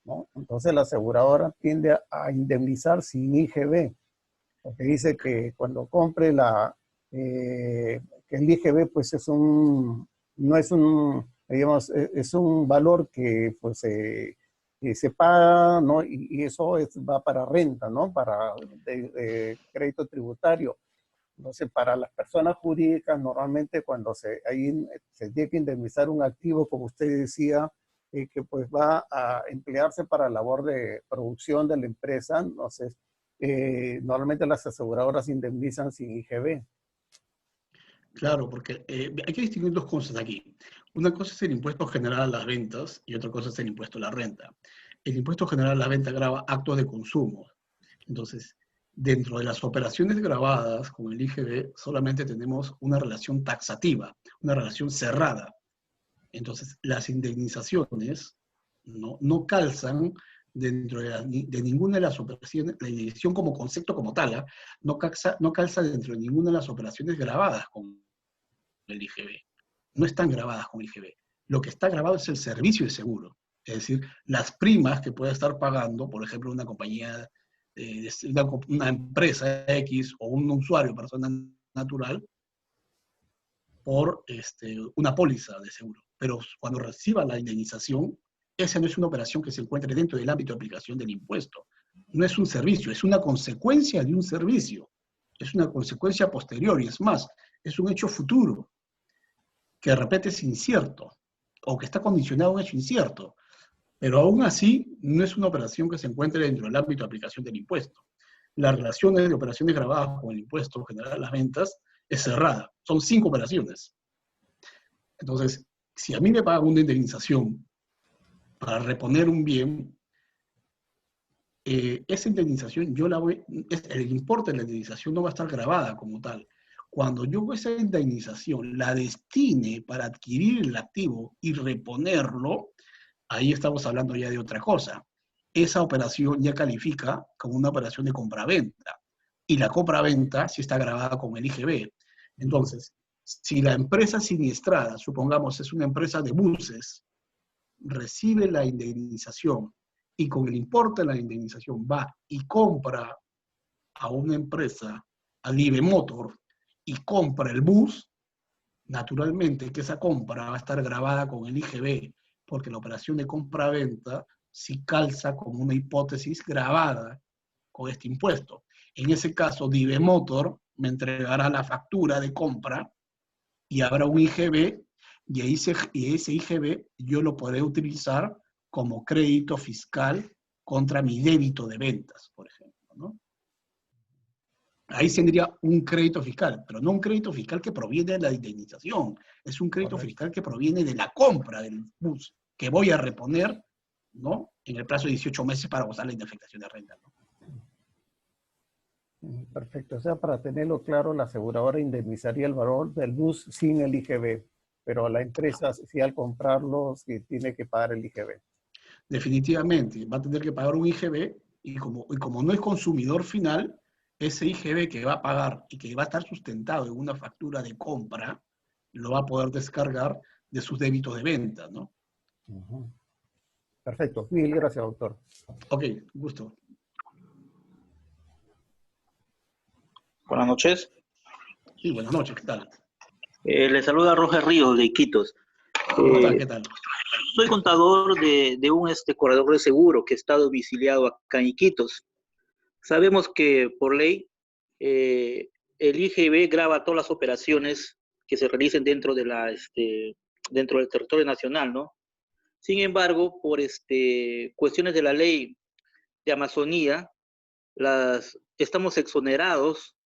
¿no? Entonces la aseguradora tiende a indemnizar sin IGB, porque dice que cuando compre que el IGB pues no es digamos, es un valor que pues se paga, ¿no? Y eso va para renta, ¿no? Para de crédito tributario. Entonces, para las personas jurídicas, normalmente cuando se tiene que indemnizar un activo, como usted decía, que pues va a emplearse para labor de producción de la empresa, entonces, normalmente las aseguradoras indemnizan sin IGB. Claro, porque hay que distinguir dos cosas aquí. Una cosa es el impuesto general a las ventas y otra cosa es el impuesto a la renta. El impuesto general a la venta grava actos de consumo. Entonces, dentro de las operaciones grabadas con el IGB, solamente tenemos una relación taxativa, una relación cerrada. Entonces, las indemnizaciones no calzan dentro de ninguna de las operaciones, la indemnización como concepto como tal, no calza dentro de ninguna de las operaciones grabadas con el IGB. No están grabadas con IGB. Lo que está grabado es el servicio de seguro. Es decir, las primas que puede estar pagando, por ejemplo, una compañía, una empresa X o un usuario, persona natural, por una póliza de seguro. Pero cuando reciba la indemnización, esa no es una operación que se encuentre dentro del ámbito de aplicación del impuesto. No es un servicio, es una consecuencia de un servicio. Es una consecuencia posterior y es más, es un hecho futuro que de repente es incierto o que está condicionado a un hecho incierto. Pero aún así, no es una operación que se encuentre dentro del ámbito de aplicación del impuesto. Las relaciones de operaciones grabadas con el impuesto general a las ventas es cerrada. Son 5 operaciones. Entonces, si a mí me pagan una indemnización para reponer un bien, esa indemnización, el importe de la indemnización no va a estar grabada como tal. Cuando yo esa indemnización la destine para adquirir el activo y reponerlo, ahí estamos hablando ya de otra cosa. Esa operación ya califica como una operación de compraventa. Y la compraventa sí está grabada con el IGB. Entonces, si la empresa siniestrada, supongamos es una empresa de buses, recibe la indemnización y con el importe de la indemnización va y compra a una empresa, a Live Motor, y compra el bus, naturalmente que esa compra va a estar grabada con el IGB, porque la operación de compra-venta sí calza como una hipótesis grabada con este impuesto. En ese caso, Live Motor me entregará la factura de compra y habrá un IGB y ese IGB yo lo podré utilizar como crédito fiscal contra mi débito de ventas, por ejemplo, ¿no? Ahí tendría un crédito fiscal, pero no un crédito fiscal que proviene de la indemnización, es un crédito fiscal que proviene de la compra del bus, que voy a reponer, ¿no? En el plazo de 18 meses para gozar la indemnización de renta, ¿no? Perfecto, o sea, para tenerlo claro, la aseguradora indemnizaría el valor del bus sin el IGB, pero la empresa, si al comprarlo, sí tiene que pagar el IGB. Definitivamente, va a tener que pagar un IGB y como no es consumidor final, ese IGB que va a pagar y que va a estar sustentado en una factura de compra, lo va a poder descargar de sus débitos de venta, ¿no? Perfecto, mil gracias, doctor. Ok, gusto. Buenas noches. Sí, buenas noches, ¿qué tal? Le saluda Roger Ríos de Iquitos. ¿Cómo estás? ¿Qué tal? Soy contador de un corredor de seguro que está domiciliado acá en Iquitos. Sabemos que por ley el IGB grava todas las operaciones que se realicen dentro del territorio nacional, ¿no? Sin embargo, por cuestiones de la ley de Amazonía, estamos exonerados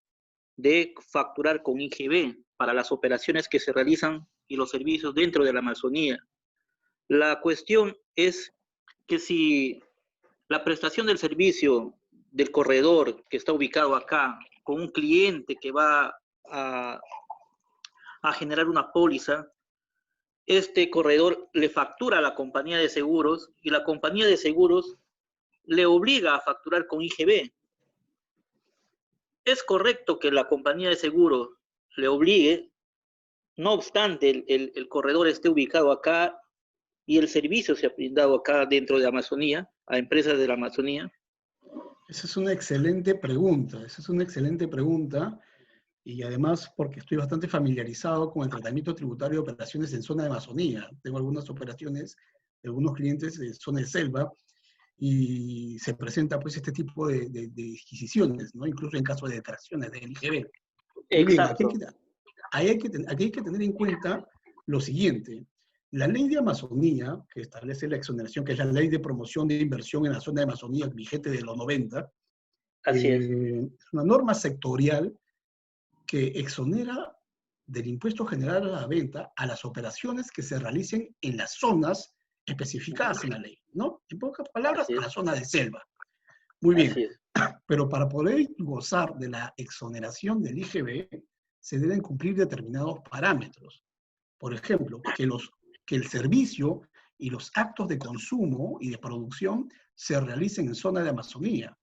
de facturar con IGB para las operaciones que se realizan y los servicios dentro de la Amazonía. La cuestión es que si la prestación del servicio del corredor que está ubicado acá con un cliente que va a generar una póliza, este corredor le factura a la compañía de seguros y la compañía de seguros le obliga a facturar con IGB. Es correcto que la compañía de seguro le obligue, no obstante el corredor esté ubicado acá y el servicio se ha brindado acá dentro de Amazonía, a empresas de la Amazonía. Esa es una excelente pregunta, y además porque estoy bastante familiarizado con el tratamiento tributario de operaciones en zona de Amazonía. Tengo algunas operaciones de algunos clientes de zona de selva y se presenta pues este tipo de adquisiciones, ¿no? Incluso en caso de detracciones del IGB. Muy bien, Exacto. aquí hay que tener en cuenta lo siguiente. La ley de Amazonía, que establece la exoneración, que es la ley de promoción de inversión en la zona de Amazonía vigente de los 90, Así es. es una norma sectorial que exonera del impuesto general a la venta a las operaciones que se realicen en las zonas especificadas en la ley, ¿no? En pocas palabras, a la zona de selva. Muy bien, Así es. pero para poder gozar de la exoneración del IGB, se deben cumplir determinados parámetros. Por ejemplo, que el servicio y los actos de consumo y de producción se realicen en zona de Amazonía.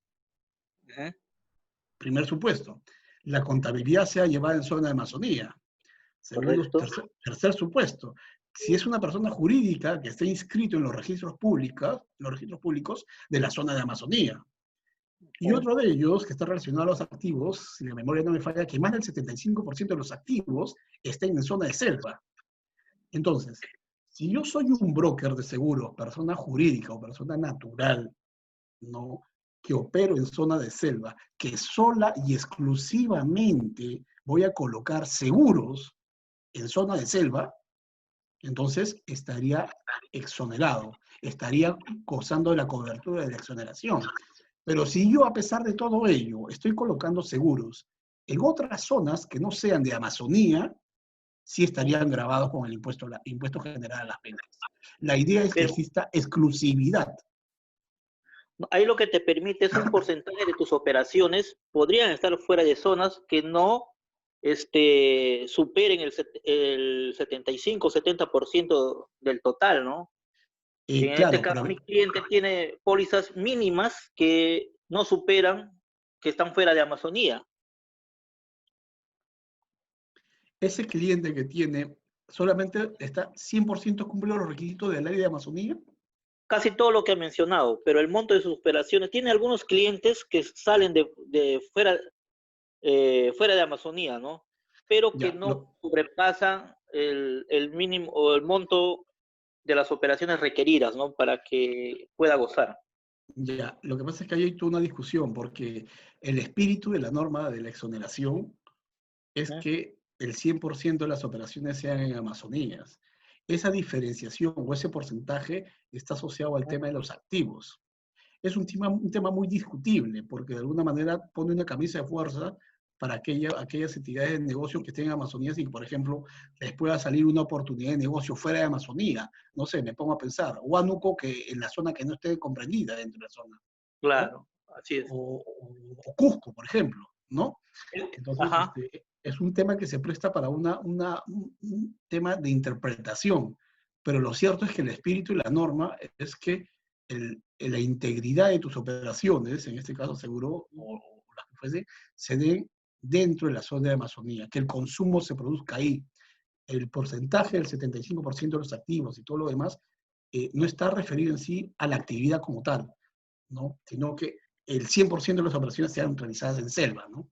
Primer supuesto. La contabilidad sea llevada en zona de Amazonía. Segundo, tercer supuesto. Si es una persona jurídica que esté inscrito en los registros públicos de la zona de Amazonía. Y otro de ellos, que está relacionado a los activos, si la memoria no me falla, que más del 75% de los activos estén en zona de selva. Entonces, si yo soy un broker de seguros, persona jurídica o persona natural, ¿no?, que opero en zona de selva, que sola y exclusivamente voy a colocar seguros en zona de selva, entonces estaría exonerado, estaría gozando de la cobertura de la exoneración. Pero si yo, a pesar de todo ello, estoy colocando seguros en otras zonas que no sean de Amazonía, sí estarían grabados con el impuesto general a las ventas. La idea es que exista exclusividad. Ahí lo que te permite es un porcentaje de tus operaciones podrían estar fuera de zonas que no superen el 75-70% del total, ¿no? En Claro, este caso, mi cliente tiene pólizas mínimas que no superan, que están fuera de Amazonía. Ese cliente que tiene solamente está 100% cumplido los requisitos de la ley de Amazonía. Casi todo lo que ha mencionado, pero el monto de sus operaciones, tiene algunos clientes que salen de fuera de Amazonía, ¿no? Pero que no sobrepasan el mínimo o el monto de las operaciones requeridas, ¿no? Para que pueda gozar. Ya, lo que pasa es que ahí hay toda una discusión, porque el espíritu de la norma de la exoneración es que el 100% de las operaciones sean en Amazonías. Esa diferenciación o ese porcentaje está asociado al tema de los activos. Es un tema muy discutible, porque de alguna manera pone una camisa de fuerza para aquellas entidades de negocio que estén en Amazonía y que, por ejemplo, les pueda salir una oportunidad de negocio fuera de Amazonía. No sé, me pongo a pensar, Huánuco, que en la zona que no esté comprendida dentro de la zona. Claro, ¿no? Así es. O Cusco, por ejemplo, ¿no? Entonces, es un tema que se presta para un tema de interpretación, pero lo cierto es que el espíritu y la norma es que la integridad de tus operaciones, en este caso seguro, o las que fuese, se den dentro de la zona de Amazonía, que el consumo se produzca ahí. El porcentaje del 75% de los activos y todo lo demás no está referido en sí a la actividad como tal, ¿no? Sino que el 100% de las operaciones sean realizadas en selva, ¿no?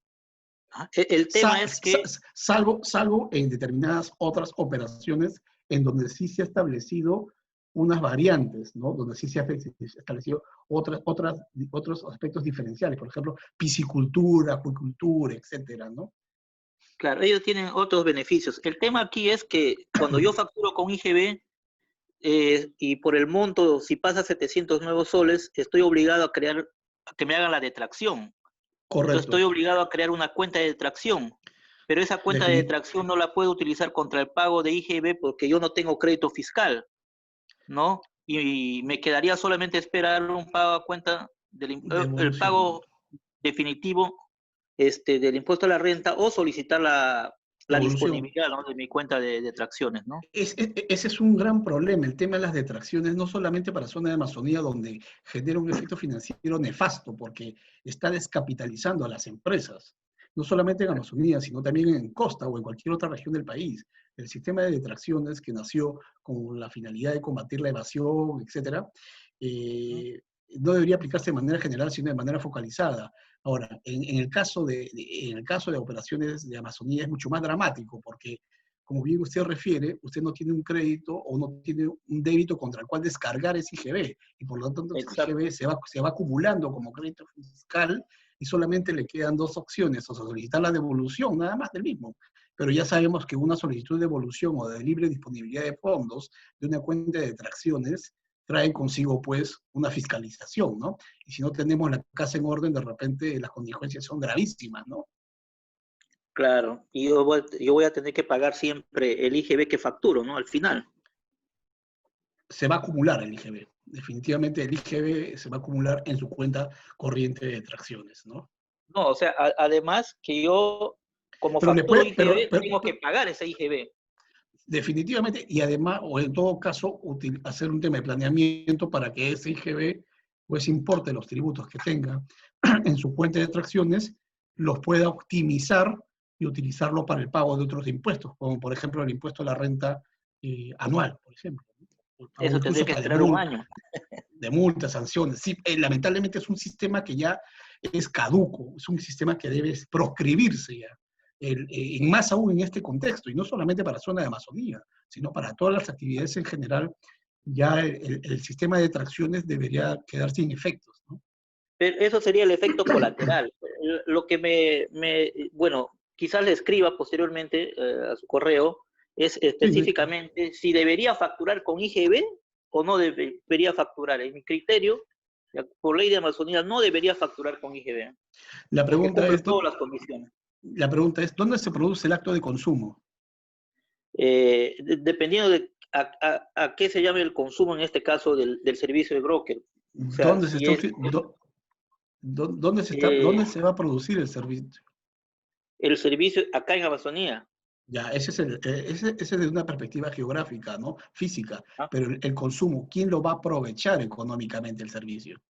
El tema es que... Salvo en determinadas otras operaciones en donde sí se ha establecido unas variantes, ¿no? Donde sí se ha establecido otros aspectos diferenciales, por ejemplo, piscicultura, acuicultura, etcétera, ¿no? Claro, ellos tienen otros beneficios. El tema aquí es que cuando yo facturo con IGB y por el monto, si pasa 700 nuevos soles, estoy obligado a que me hagan la detracción. Correcto. Entonces estoy obligado a crear una cuenta de detracción, pero esa cuenta de detracción no la puedo utilizar contra el pago de IGB porque yo no tengo crédito fiscal, ¿no? Y me quedaría solamente esperar un pago a cuenta el pago definitivo del impuesto a la renta o solicitar la la Devolución. disponibilidad, ¿no?, de mi cuenta de detracciones, ¿no? Ese es un gran problema, el tema de las detracciones, no solamente para zona de Amazonía, donde genera un efecto financiero nefasto, porque está descapitalizando a las empresas, no solamente en Amazonía, sino también en costa o en cualquier otra región del país. El sistema de detracciones que nació con la finalidad de combatir la evasión, etcétera, no debería aplicarse de manera general, sino de manera focalizada. Ahora, en el caso en el caso de operaciones de Amazonía es mucho más dramático, porque como bien usted refiere, usted no tiene un crédito o no tiene un débito contra el cual descargar ese IGB, y por lo tanto ese Exacto. IGB se va acumulando como crédito fiscal y solamente le quedan dos opciones, o sea, solicitar la devolución nada más del mismo. Pero ya sabemos que una solicitud de devolución o de libre disponibilidad de fondos de una cuenta de detracciones trae consigo pues una fiscalización, ¿no? Y si no tenemos la casa en orden, de repente las consecuencias son gravísimas, ¿no? Claro, y yo voy a tener que pagar siempre el IGB que facturo, ¿no? Al final. Se va a acumular el IGB. Definitivamente el IGB se va a acumular en su cuenta corriente de detracciones, ¿no? No, o sea, además que yo, como Pero le facturo puede, IGB, tengo que pagar ese IGB. definitivamente, y además, o en todo caso, hacer un tema de planeamiento para que ese IGB, pues importe los tributos que tenga en su cuenta de detracciones, los pueda optimizar y utilizarlo para el pago de otros impuestos, como por ejemplo el impuesto a la renta anual, por ejemplo. O Eso tendría incluso que para esperar un año. de multas, sanciones. Sí, lamentablemente es un sistema que ya es caduco, es un sistema que debe proscribirse ya. Y más aún en este contexto, y no solamente para la zona de Amazonía, sino para todas las actividades en general, ya el sistema de detracciones debería quedar sin efectos, ¿no? Pero eso sería el efecto colateral. Lo que bueno, quizás le escriba posteriormente a su correo, es específicamente si debería facturar con IGB o no debería facturar. En mi criterio, por ley de Amazonía, no debería facturar con IGB, La porque pregunta cumple es, todas las condiciones. ¿dónde se produce el acto de consumo? Dependiendo de a qué se llame el consumo, en este caso del servicio de broker. O sea, ¿Dónde se si está, es dónde se va a producir el servicio? el servicio acá en Amazonía. Ya, ese es de una perspectiva geográfica, ¿no? Física, ¿Ah? pero el consumo, ¿quién lo va a aprovechar económicamente el servicio?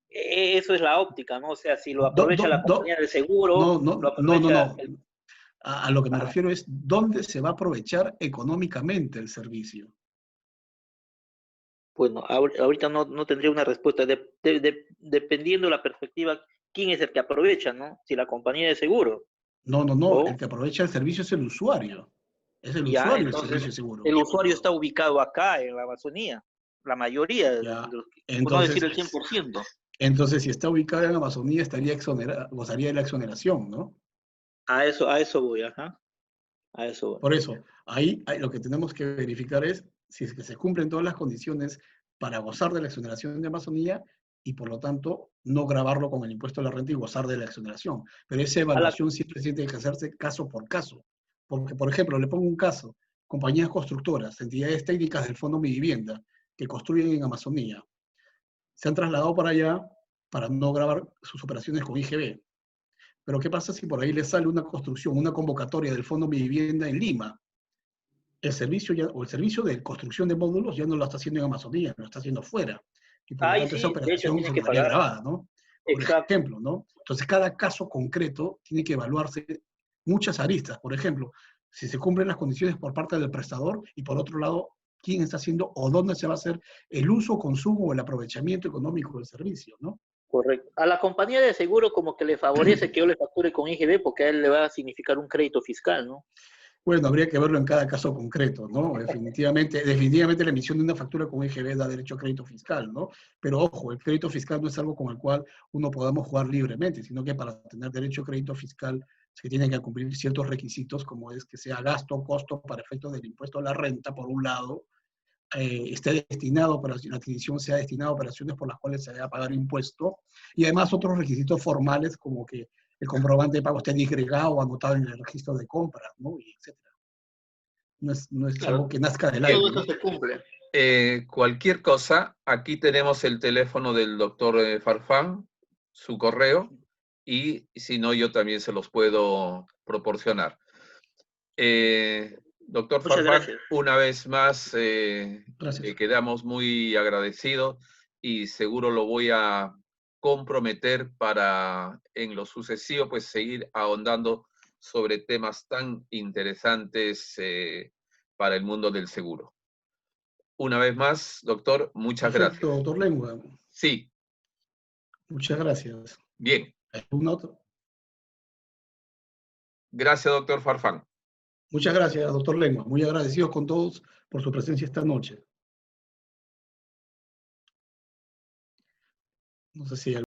Eso es la óptica, ¿no? O sea, si lo Do- aprovecha do- la do- compañía de seguro, no, lo no, no, no, aprovecha no. A lo que me Ajá. refiero es dónde se va a aprovechar económicamente el servicio. Bueno, ahorita no tendría una respuesta. Dependiendo de la perspectiva, quién es el que aprovecha, ¿no? Si la compañía de seguro No, no, no. El o que aprovecha el servicio es el usuario. Es el ya, usuario del entonces servicio seguro. el usuario está ubicado acá en la Amazonía. La mayoría, Ya, por no decir entonces, el 100%. entonces si está ubicado en Amazonía, gozaría de la exoneración, ¿no? A eso voy, ajá. A eso voy. Por eso, ahí lo que tenemos que verificar es si es que se cumplen todas las condiciones para gozar de la exoneración de Amazonía y por lo tanto no grabarlo con el impuesto a la renta y gozar de la exoneración. Pero esa A la, evaluación siempre tiene que hacerse caso por caso. Porque, por ejemplo, le pongo un caso, compañías constructoras, entidades técnicas del Fondo Mi Vivienda que construyen en Amazonía, se han trasladado para allá para no grabar sus operaciones con IGB. Pero ¿qué pasa si por ahí les sale una construcción, una convocatoria del Fondo Mi Vivienda en Lima? El servicio el servicio de construcción de módulos ya no lo está haciendo en Amazonía, lo está haciendo fuera. Y por lo ahí tanto esa sí, de hecho, operación tiene se que quedaría pagar. grabada, ¿no? Por Exacto. ejemplo, ¿no? Entonces cada caso concreto tiene que evaluarse muchas aristas. Por ejemplo, si se cumplen las condiciones por parte del prestador y por otro lado, quién está haciendo o dónde se va a hacer el uso, consumo o el aprovechamiento económico del servicio, ¿no? Correcto. A la compañía de seguro como que le favorece que yo le facture con IGB porque a él le va a significar un crédito fiscal, ¿no? Bueno, habría que verlo en cada caso concreto, ¿no? Definitivamente la emisión de una factura con IGB da derecho a crédito fiscal, ¿no? Pero ojo, el crédito fiscal no es algo con el cual uno podamos jugar libremente, sino que para tener derecho a crédito fiscal se tienen que cumplir ciertos requisitos, como es que sea gasto o costo para efectos del impuesto a la renta, por un lado, esté destinado para la adquisición, sea destinado a operaciones por las cuales se debe pagar impuesto, y además otros requisitos formales como que el comprobante de pago esté disgregado o anotado en el registro de compras, ¿no? Y etcétera. No es Claro, algo que nazca del todo aire, eso ¿no? se cumple. Cualquier cosa, aquí tenemos el teléfono del doctor Farfán, su correo, y si no, yo también se los puedo proporcionar. Doctor Muchas Farfán, gracias. una vez más Gracias. le quedamos muy agradecidos y seguro lo voy a comprometer para en lo sucesivo pues seguir ahondando sobre temas tan interesantes para el mundo del seguro. Una vez más, doctor, muchas Perfecto, gracias. doctor Lengua. Sí, Muchas gracias. bien. ¿Alguna otra? Gracias, doctor Farfán. Muchas gracias, doctor Lengua. Muy agradecidos con todos por su presencia esta noche. No sé si